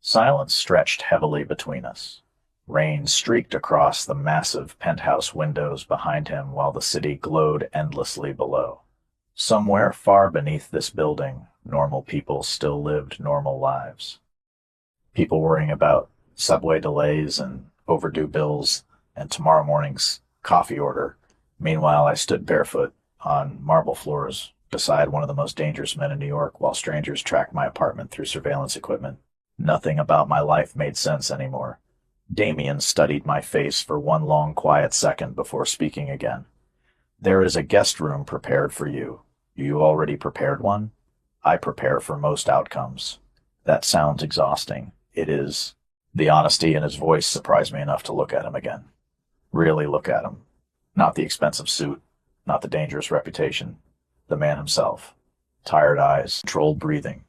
Silence stretched heavily between us. Rain streaked across the massive penthouse windows behind him while the city glowed endlessly below. Somewhere far beneath this building, normal people still lived normal lives. People worrying about subway delays and overdue bills and tomorrow morning's coffee order. Meanwhile, I stood barefoot on marble floors beside one of the most dangerous men in New York while strangers tracked my apartment through surveillance equipment. Nothing about my life made sense anymore. Damien studied my face for one long, quiet second before speaking again. There is a guest room prepared for you. You already prepared one? I prepare for most outcomes. That sounds exhausting. It is. The honesty in his voice surprised me enough to look at him again. Really look at him. Not the expensive suit, not the dangerous reputation. The man himself. Tired eyes, controlled breathing.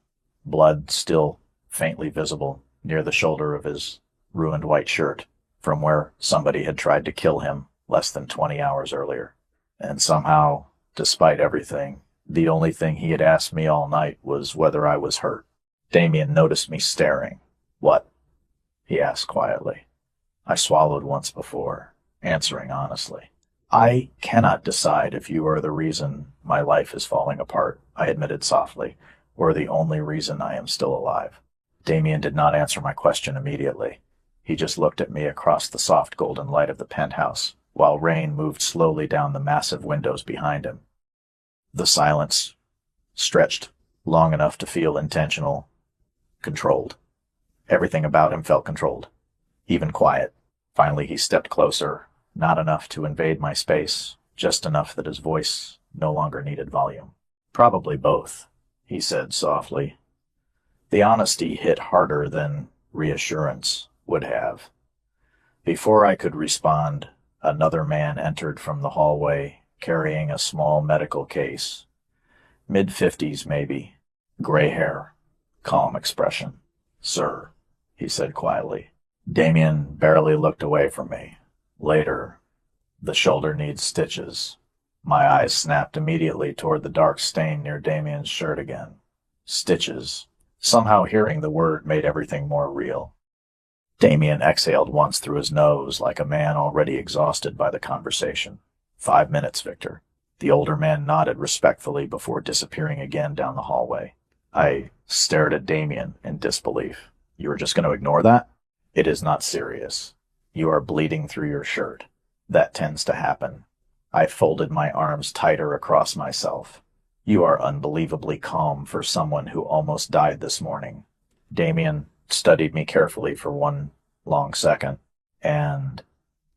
Blood still faintly visible near the shoulder of his ruined white shirt, from where somebody had tried to kill him less than 20 hours earlier. And somehow, despite everything, the only thing he had asked me all night was whether I was hurt. Damien noticed me staring. What? he asked quietly. I swallowed once before, answering honestly. I cannot decide if you are the reason my life is falling apart, I admitted softly, or the only reason I am still alive. Damien did not answer my question immediately. He just looked at me across the soft golden light of the penthouse, while rain moved slowly down the massive windows behind him. The silence stretched long enough to feel intentional, controlled. Everything about him felt controlled, even quiet. Finally, he stepped closer, not enough to invade my space, just enough that his voice no longer needed volume. Probably both, he said softly. The honesty hit harder than reassurance would have. Before I could respond, another man entered from the hallway, carrying a small medical case. Mid-50s, maybe. Gray hair. Calm expression. Sir, he said quietly. Damien barely looked away from me. Later, the shoulder needs stitches. My eyes snapped immediately toward the dark stain near Damien's shirt again. Stitches. Somehow hearing the word made everything more real. Damien exhaled once through his nose like a man already exhausted by the conversation. 5 minutes, Victor. The older man nodded respectfully before disappearing again down the hallway. I stared at Damien in disbelief. You were just going to ignore that? It is not serious. You are bleeding through your shirt. That tends to happen. I folded my arms tighter across myself. You are unbelievably calm for someone who almost died this morning. Damien studied me carefully for one long second. And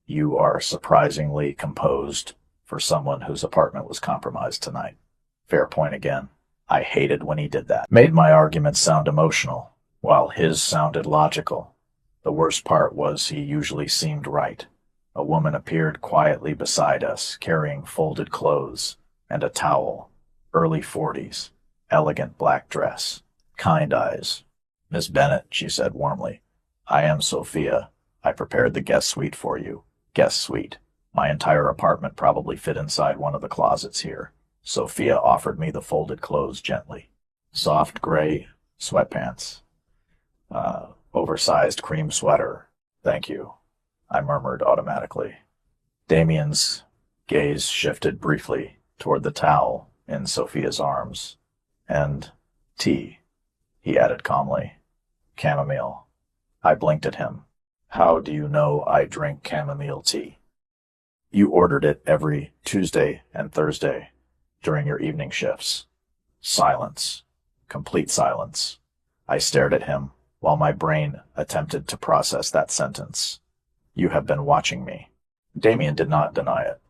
you are surprisingly composed for someone whose apartment was compromised tonight. Fair point again. I hated when he did that. Made my arguments sound emotional, while his sounded logical. The worst part was he usually seemed right. A woman appeared quietly beside us, carrying folded clothes and a towel. Early 40s. Elegant black dress. Kind eyes. Miss Bennett, she said warmly. I am Sophia. I prepared the guest suite for you. Guest suite. My entire apartment probably fit inside one of the closets here. Sophia offered me the folded clothes gently. Soft gray sweatpants. Oversized cream sweater. Thank you, I murmured automatically. Damien's gaze shifted briefly toward the towel in Sophia's arms. And tea, he added calmly. Chamomile. I blinked at him. How do you know I drink chamomile tea? You ordered it every Tuesday and Thursday during your evening shifts. Silence. Complete silence. I stared at him while my brain attempted to process that sentence. You have been watching me. Damien did not deny it.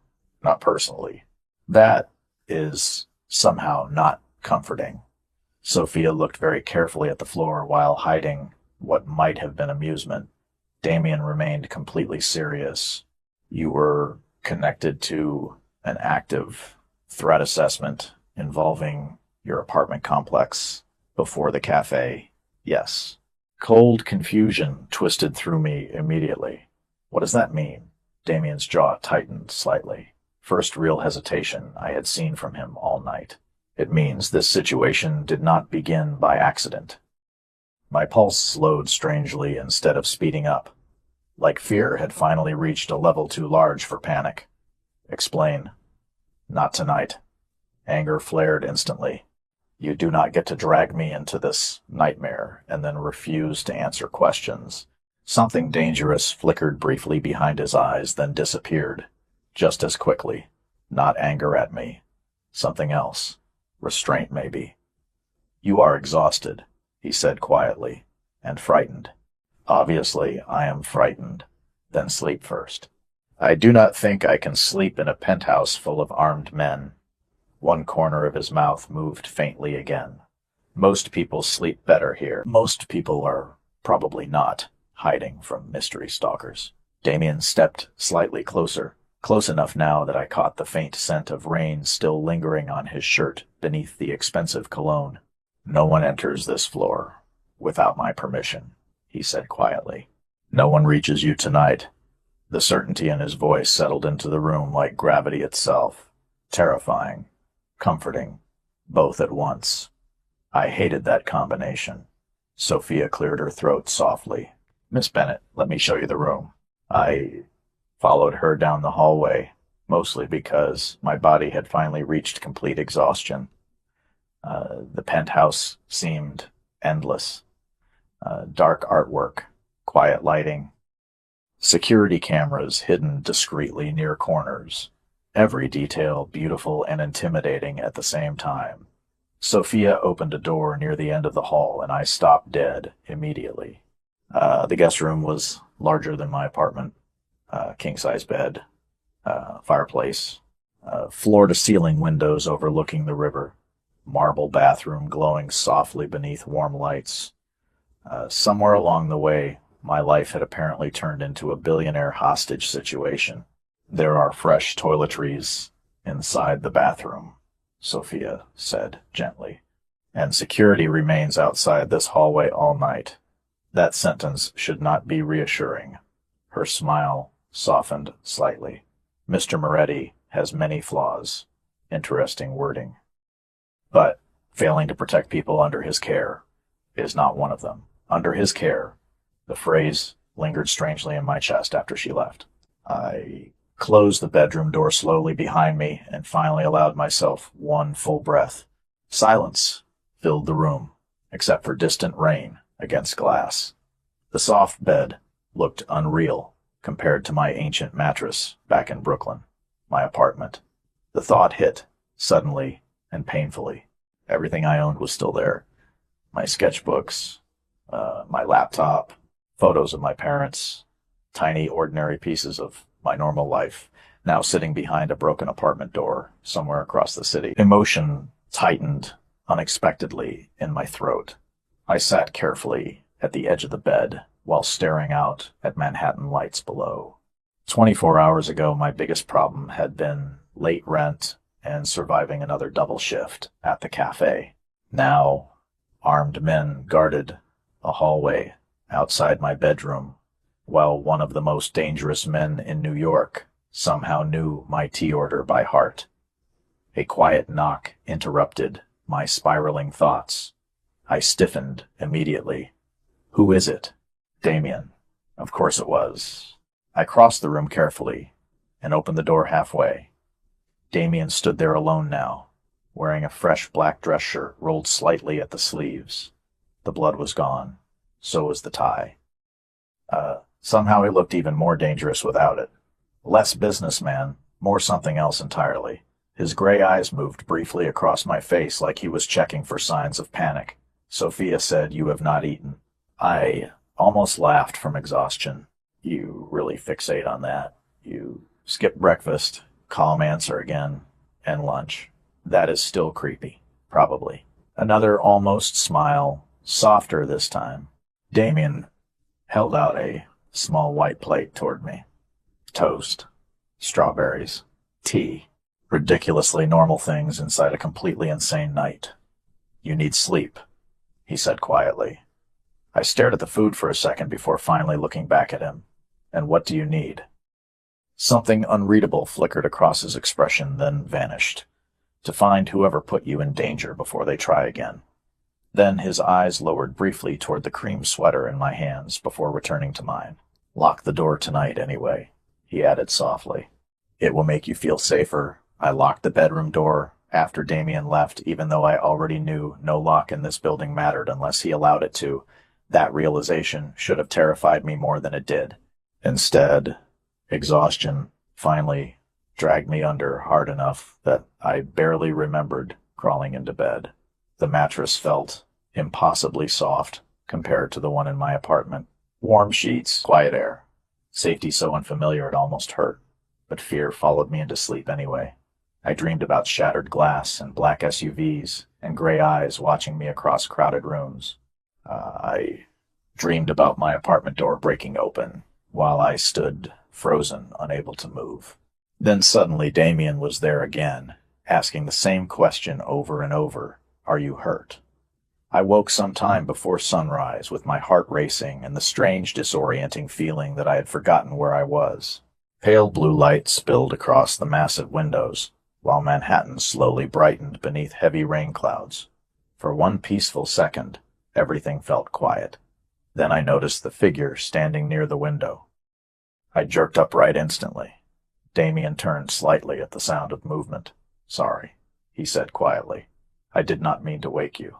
Not personally. That is somehow not comforting. Sophia looked very carefully at the floor while hiding what might have been amusement. Damien remained completely serious. You were connected to an active threat assessment involving your apartment complex before the cafe. Yes. Cold confusion twisted through me immediately. What does that mean? Damien's jaw tightened slightly. First real hesitation I had seen from him all night. It means this situation did not begin by accident. My pulse slowed strangely instead of speeding up, like fear had finally reached a level too large for panic. Explain. Not tonight. Anger flared instantly. You do not get to drag me into this nightmare and then refuse to answer questions. Something dangerous flickered briefly behind his eyes, then disappeared, just as quickly. Not anger at me. Something else. Restraint, maybe. You are exhausted, he said quietly, and frightened. Obviously, I am frightened. Then sleep first. I do not think I can sleep in a penthouse full of armed men. One corner of his mouth moved faintly again. Most people sleep better here. Most people are probably not hiding from mystery stalkers. Damien stepped slightly closer, close enough now that I caught the faint scent of rain still lingering on his shirt beneath the expensive cologne. No one enters this floor without my permission, he said quietly. No one reaches you tonight. The certainty in his voice settled into the room like gravity itself. Terrifying. Comforting. Both at once. I hated that combination. Sophia cleared her throat softly. Miss Bennet, let me show you the room. I followed her down the hallway, mostly because my body had finally reached complete exhaustion. The penthouse seemed endless. Dark artwork, quiet lighting, security cameras hidden discreetly near corners. Every detail beautiful and intimidating at the same time. Sophia opened a door near the end of the hall, and I stopped dead immediately. The guest room was larger than my apartment. King-size bed, fireplace, floor-to-ceiling windows overlooking the river, marble bathroom glowing softly beneath warm lights. Somewhere along the way, my life had apparently turned into a billionaire hostage situation. There are fresh toiletries inside the bathroom, Sophia said gently, and security remains outside this hallway all night. That sentence should not be reassuring. Her smile softened slightly. Mr. Moretti has many flaws. Interesting wording. But failing to protect people under his care is not one of them. Under his care, the phrase lingered strangely in my chest after she left. I closed the bedroom door slowly behind me and finally allowed myself one full breath. Silence filled the room, except for distant rain against glass. The soft bed looked unreal compared to my ancient mattress back in Brooklyn, my apartment. The thought hit, suddenly and painfully. Everything I owned was still there. My sketchbooks, my laptop, photos of my parents, tiny ordinary pieces of my normal life, now sitting behind a broken apartment door somewhere across the city. Emotion tightened unexpectedly in my throat. I sat carefully at the edge of the bed while staring out at Manhattan lights below. 24 hours ago, my biggest problem had been late rent and surviving another double shift at the cafe. Now, armed men guarded a hallway outside my bedroom, while one of the most dangerous men in New York somehow knew my tea order by heart. A quiet knock interrupted my spiraling thoughts. I stiffened immediately. Who is it? Damien. Of course it was. I crossed the room carefully and opened the door halfway. Damien stood there alone now, wearing a fresh black dress shirt rolled slightly at the sleeves. The blood was gone. So was the tie. Somehow he looked even more dangerous without it. Less businessman, more something else entirely. His gray eyes moved briefly across my face like he was checking for signs of panic. Sophia said, "You have not eaten." I almost laughed from exhaustion. You really fixate on that. You skip breakfast, calm answer again, and lunch. That is still creepy, probably. Another almost smile, softer this time. Damien held out a small white plate toward me. Toast, strawberries, tea, ridiculously normal things inside a completely insane night. "You need sleep," he said quietly. I stared at the food for a second before finally looking back at him. "And what do you need?" Something unreadable flickered across his expression, then vanished. "To find whoever put you in danger before they try again." Then his eyes lowered briefly toward the cream sweater in my hands before returning to mine. "Lock the door tonight anyway," he added softly. "It will make you feel safer." I locked the bedroom door after Damien left, even though I already knew no lock in this building mattered unless he allowed it to. That realization should have terrified me more than it did. Instead, exhaustion finally dragged me under hard enough that I barely remembered crawling into bed. The mattress felt impossibly soft compared to the one in my apartment. Warm sheets, quiet air. Safety so unfamiliar it almost hurt, but fear followed me into sleep anyway. I dreamed about shattered glass and black SUVs and gray eyes watching me across crowded rooms. I dreamed about my apartment door breaking open while I stood frozen, unable to move. Then suddenly Damien was there again, asking the same question over and over. "Are you hurt?" I woke some time before sunrise with my heart racing and the strange disorienting feeling that I had forgotten where I was. Pale blue light spilled across the massive windows, while Manhattan slowly brightened beneath heavy rain clouds. For one peaceful second, everything felt quiet. Then I noticed the figure standing near the window. I jerked upright instantly. Damien turned slightly at the sound of movement. "Sorry," he said quietly. "I did not mean to wake you."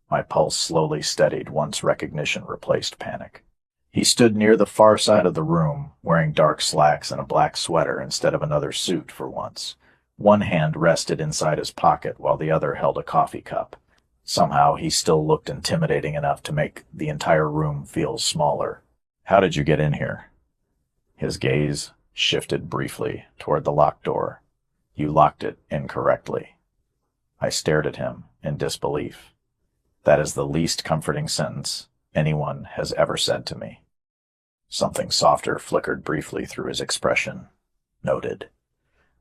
My pulse slowly steadied once recognition replaced panic. He stood near the far side of the room, wearing dark slacks and a black sweater instead of another suit for once. One hand rested inside his pocket while the other held a coffee cup. Somehow he still looked intimidating enough to make the entire room feel smaller. "How did you get in here?" His gaze shifted briefly toward the locked door. "You locked it incorrectly." I stared at him in disbelief. That is the least comforting sentence anyone has ever said to me. Something softer flickered briefly through his expression. Noted.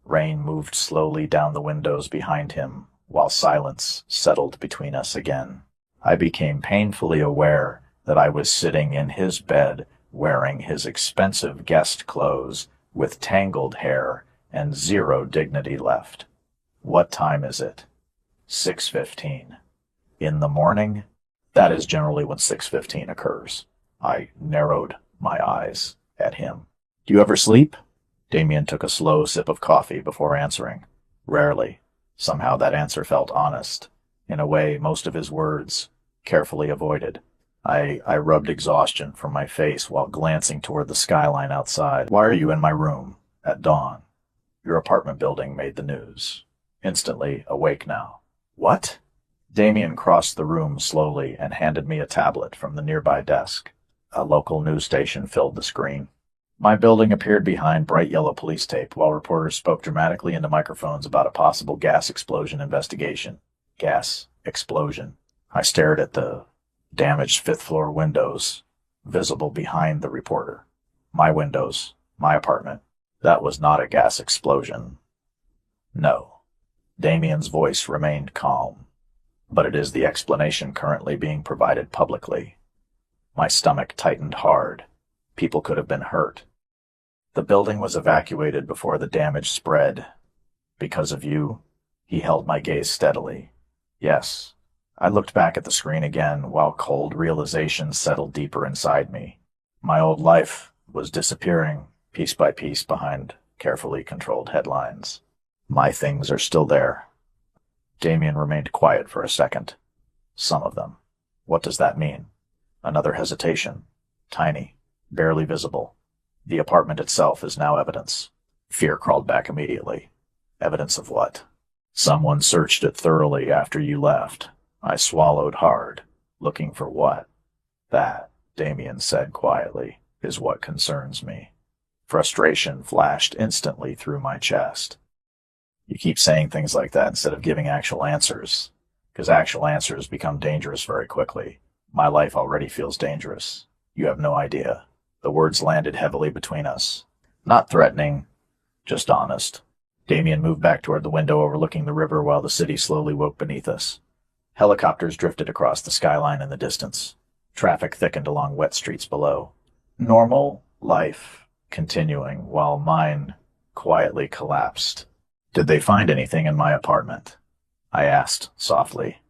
Rain moved slowly down the windows behind him, while silence settled between us again. I became painfully aware that I was sitting in his bed, wearing his expensive guest clothes, with tangled hair and zero dignity left. What time is it? 6:15. In the morning? That is generally when 6:15 occurs. I narrowed my eyes at him. "Do you ever sleep?" Damien took a slow sip of coffee before answering. "Rarely." Somehow that answer felt honest, in a way most of his words carefully avoided. I rubbed exhaustion from my face while glancing toward the skyline outside. "Why are you in my room at dawn? Your apartment building made the news. Instantly awake now." "What?" Damien crossed the room slowly and handed me a tablet from the nearby desk. A local news station filled the screen. My building appeared behind bright yellow police tape while reporters spoke dramatically into microphones about a possible gas explosion investigation. Gas explosion. I stared at the damaged fifth-floor windows, visible behind the reporter. My windows, my apartment. That was not a gas explosion. No. Damien's voice remained calm. But it is the explanation currently being provided publicly. My stomach tightened hard. People could have been hurt. The building was evacuated before the damage spread. Because of you? He held my gaze steadily. Yes. I looked back at the screen again while cold realization settled deeper inside me. My old life was disappearing piece by piece behind carefully controlled headlines. My things are still there. Damien remained quiet for a second. Some of them. What does that mean? Another hesitation. Tiny. Barely visible. The apartment itself is now evidence. Fear crawled back immediately. Evidence of what? Someone searched it thoroughly after you left. I swallowed hard. Looking for what? That, Damien said quietly, is what concerns me. Frustration flashed instantly through my chest. You keep saying things like that instead of giving actual answers, because actual answers become dangerous very quickly. My life already feels dangerous. You have no idea. The words landed heavily between us. Not threatening, just honest. Damien moved back toward the window overlooking the river while the city slowly woke beneath us. Helicopters drifted across the skyline in the distance. Traffic thickened along wet streets below. Normal life continuing while mine quietly collapsed. "Did they find anything in my apartment?" I asked softly.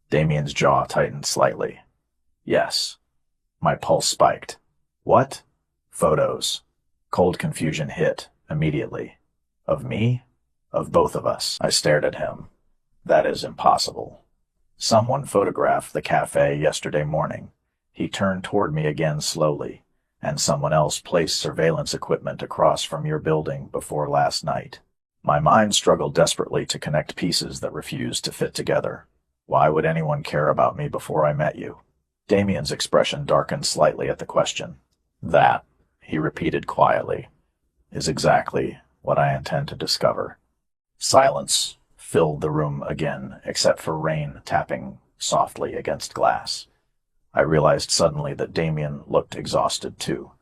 Damien's jaw tightened slightly. "Yes." My pulse spiked. "What?" "Photos." Cold confusion hit immediately. "Of me?" "Of both of us." I stared at him. "That is impossible." "Someone photographed the cafe yesterday morning." He turned toward me again slowly. "And someone else placed surveillance equipment across from your building before last night." My mind struggled desperately to connect pieces that refused to fit together. Why would anyone care about me before I met you? Damien's expression darkened slightly at the question. "That," he repeated quietly, "is exactly what I intend to discover." Silence filled the room again, except for rain tapping softly against glass. I realized suddenly that Damien looked exhausted too.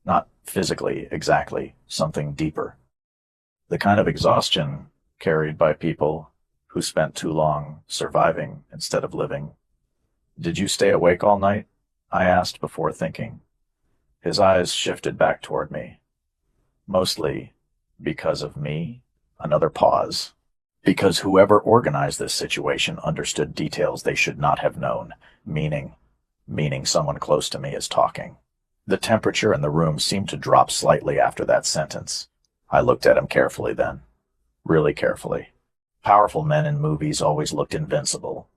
Not physically, exactly, something deeper. The kind of exhaustion carried by people who spent too long surviving instead of living. "Did you stay awake all night?" I asked before thinking. His eyes shifted back toward me. "Mostly because of me?" Another pause. "Because whoever organized this situation understood details they should not have known, meaning meaning someone close to me is talking. The temperature in the room seemed to drop slightly after that sentence. I looked at him carefully then. Really carefully. Powerful men in movies always looked invincible.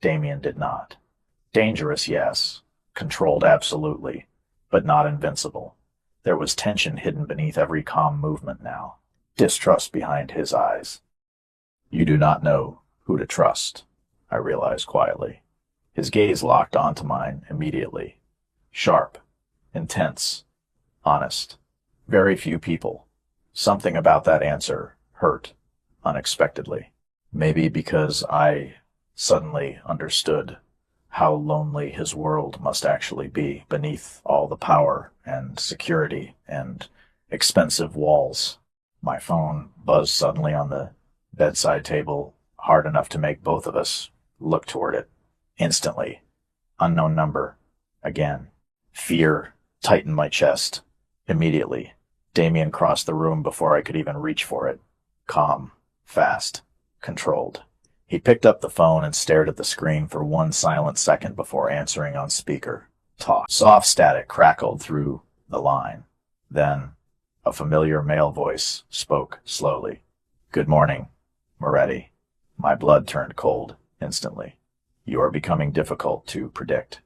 Damien did not. Dangerous, yes. Controlled, absolutely. But not invincible. There was tension hidden beneath every calm movement now. Distrust behind his eyes. You do not know who to trust, I realized quietly. His gaze locked onto mine immediately. Sharp. Intense. Honest. Very few people. Something about that answer hurt unexpectedly. Maybe because I suddenly understood how lonely his world must actually be beneath all the power and security and expensive walls. My phone buzzed suddenly on the bedside table, hard enough to make both of us look toward it. Instantly. Unknown number. Again. Fear tightened my chest. Immediately. Damien crossed the room before I could even reach for it. Calm. Fast. Controlled. He picked up the phone and stared at the screen for one silent second before answering on speaker. Talk. Soft static crackled through the line. Then, a familiar male voice spoke slowly. Good morning, Moretti. My blood turned cold instantly. You are becoming difficult to predict.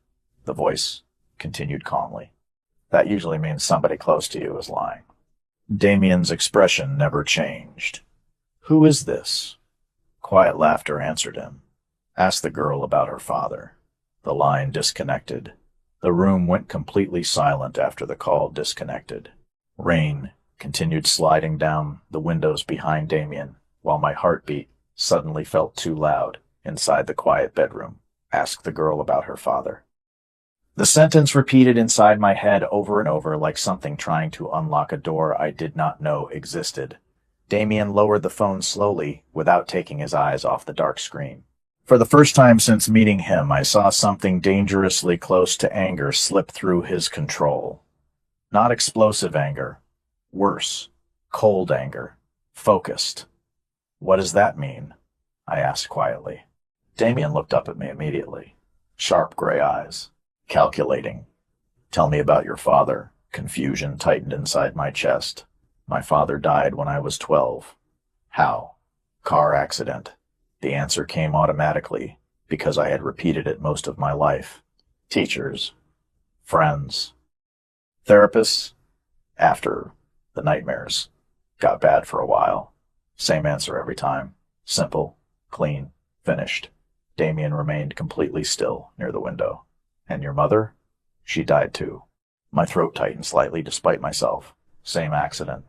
The voice continued calmly. That usually means somebody close to you is lying. Damien's expression never changed. Who is this? Quiet laughter answered him. Ask the girl about her father. The line disconnected. The room went completely silent after the call disconnected. Rain continued sliding down the windows behind Damien, while my heartbeat suddenly felt too loud inside the quiet bedroom. Ask the girl about her father. The sentence repeated inside my head over and over like something trying to unlock a door I did not know existed. Damien lowered the phone slowly without taking his eyes off the dark screen. For the first time since meeting him, I saw something dangerously close to anger slip through his control. Not explosive anger. Worse. Cold anger. Focused. What does that mean? I asked quietly. Damien looked up at me immediately. Sharp gray eyes. Calculating. Tell me about your father. Confusion tightened inside my chest. My father died when I was 12. How? Car accident. The answer came automatically, because I had repeated it most of my life. Teachers. Friends. Therapists. After the nightmares got bad for a while. Same answer every time. Simple, clean, finished. Damien remained completely still near the window. And your mother? She died too. My throat tightened slightly despite myself. Same accident.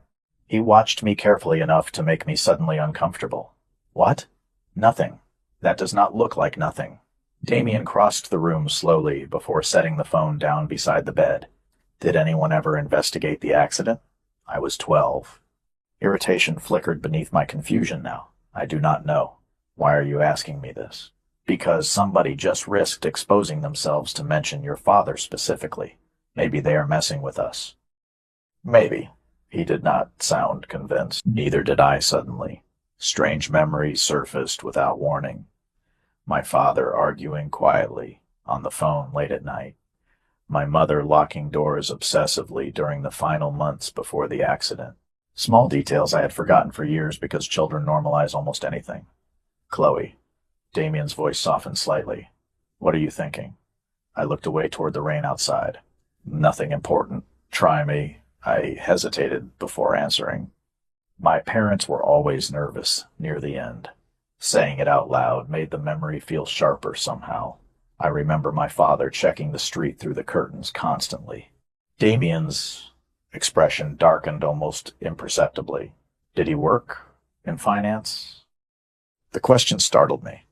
He watched me carefully enough to make me suddenly uncomfortable. What? Nothing. That does not look like nothing. Damien crossed the room slowly before setting the phone down beside the bed. Did anyone ever investigate the accident? I was 12. Irritation flickered beneath my confusion now. I do not know. Why are you asking me this? Because somebody just risked exposing themselves to mention your father specifically. Maybe they are messing with us. Maybe. He did not sound convinced. Neither did I suddenly. Strange memories surfaced without warning. My father arguing quietly on the phone late at night. My mother locking doors obsessively during the final months before the accident. Small details I had forgotten for years because children normalize almost anything. Chloe. Damien's voice softened slightly. What are you thinking? I looked away toward the rain outside. Nothing important. Try me. I hesitated before answering. My parents were always nervous near the end. Saying it out loud made the memory feel sharper somehow. I remember my father checking the street through the curtains constantly. Damien's expression darkened almost imperceptibly. Did he work in finance? The question startled me.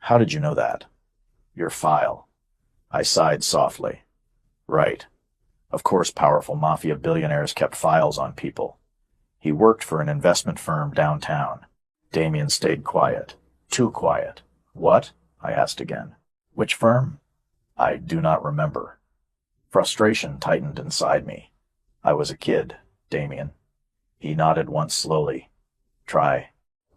How did you know that? Your file. I sighed softly. Right. Of course, powerful Mafia billionaires kept files on people. He worked for an investment firm downtown. Damien stayed quiet. Too quiet. What? I asked again. Which firm? I do not remember. Frustration tightened inside me. I was a kid, Damien. He nodded once slowly. Try.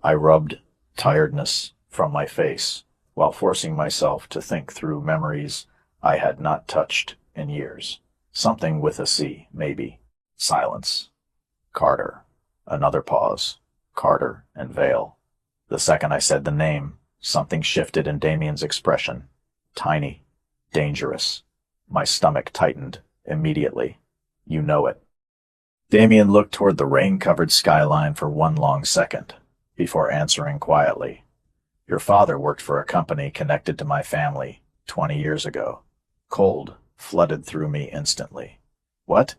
I rubbed tiredness from my face while forcing myself to think through memories I had not touched in years. Something with a C, maybe. Silence. Carter. Another pause. Carter and Vale. The second I said the name, something shifted in Damien's expression. Tiny. Dangerous. My stomach tightened immediately. You know it. Damien looked toward the rain-covered skyline for one long second, before answering quietly. Your father worked for a company connected to my family 20 years ago. Cold flooded through me instantly. What?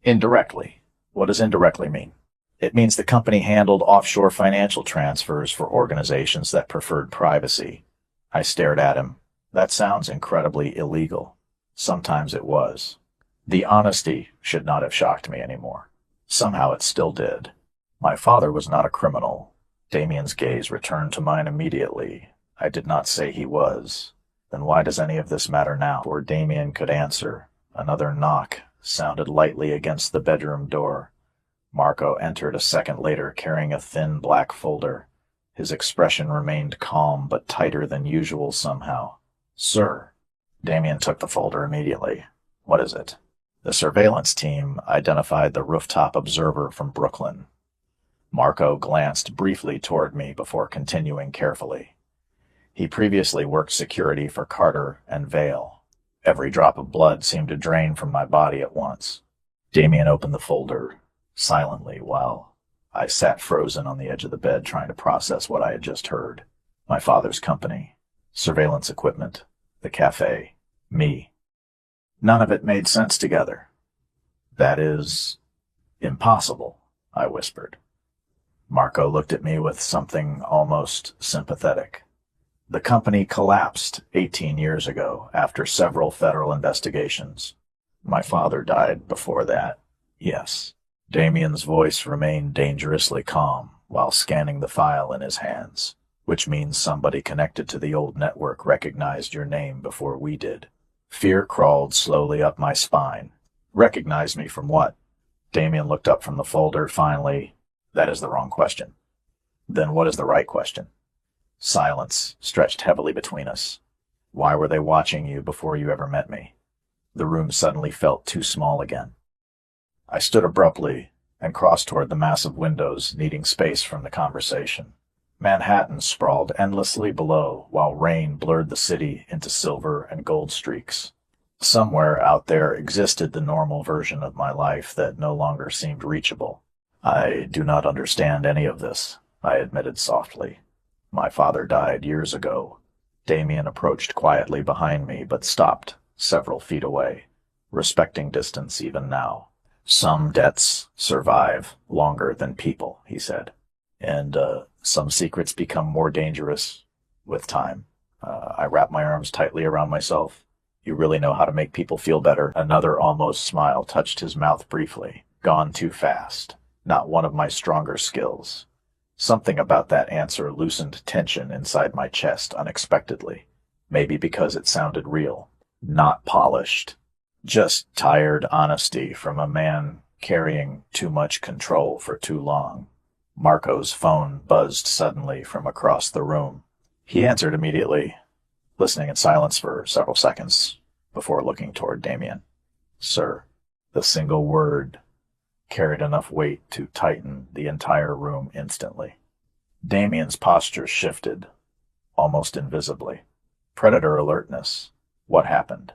Indirectly. What does indirectly mean? It means the company handled offshore financial transfers for organizations that preferred privacy. I stared at him. That sounds incredibly illegal. Sometimes it was. The honesty should not have shocked me anymore. Somehow it still did. My father was not a criminal. Damien's gaze returned to mine immediately. I did not say he was. Then why does any of this matter now? Before Damien could answer, another knock sounded lightly against the bedroom door. Marco entered a second later carrying a thin black folder. His expression remained calm but tighter than usual somehow. Sir. Damien took the folder immediately. What is it? The surveillance team identified the rooftop observer from Brooklyn. Marco glanced briefly toward me before continuing carefully. He previously worked security for Carter and Vale. Every drop of blood seemed to drain from my body at once. Damien opened the folder silently while I sat frozen on the edge of the bed trying to process what I had just heard. My father's company, surveillance equipment, the cafe, me. None of it made sense together. That is impossible, I whispered. Marco looked at me with something almost sympathetic. The company collapsed 18 years ago after several federal investigations. My father died before that. Yes. Damien's voice remained dangerously calm while scanning the file in his hands, which means somebody connected to the old network recognized your name before we did. Fear crawled slowly up my spine. Recognize me from what? Damien looked up from the folder finally. That is the wrong question. Then what is the right question? Silence stretched heavily between us. Why were they watching you before you ever met me? The room suddenly felt too small again. I stood abruptly and crossed toward the massive windows, needing space from the conversation. Manhattan sprawled endlessly below, while rain blurred the city into silver and gold streaks. Somewhere out there existed the normal version of my life that no longer seemed reachable. I do not understand any of this, I admitted softly. My father died years ago. Damien approached quietly behind me, but stopped several feet away, respecting distance even now. Some debts survive longer than people, he said. And some secrets become more dangerous with time. I wrapped my arms tightly around myself. You really know how to make people feel better. Another almost smile touched his mouth briefly. Gone too fast. Not one of my stronger skills. Something about that answer loosened tension inside my chest unexpectedly. Maybe because it sounded real. Not polished. Just tired honesty from a man carrying too much control for too long. Marco's phone buzzed suddenly from across the room. He answered immediately, listening in silence for several seconds before looking toward Damien. Sir, the single word carried enough weight to tighten the entire room instantly. Damien's posture shifted, almost invisibly. Predator alertness. What happened?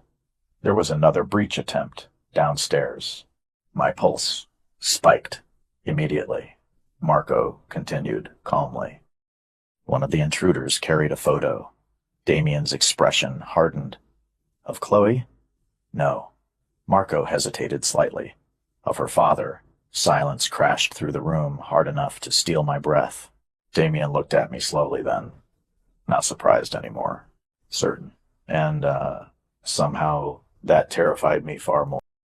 There was another breach attempt downstairs. My pulse spiked immediately. Marco continued calmly. One of the intruders carried a photo. Damien's expression hardened. Of Chloe? No. Marco hesitated slightly. Of her father. Silence crashed through the room hard enough to steal my breath. Damien looked at me slowly then. Not surprised anymore. Certain. And, somehow that terrified me far more.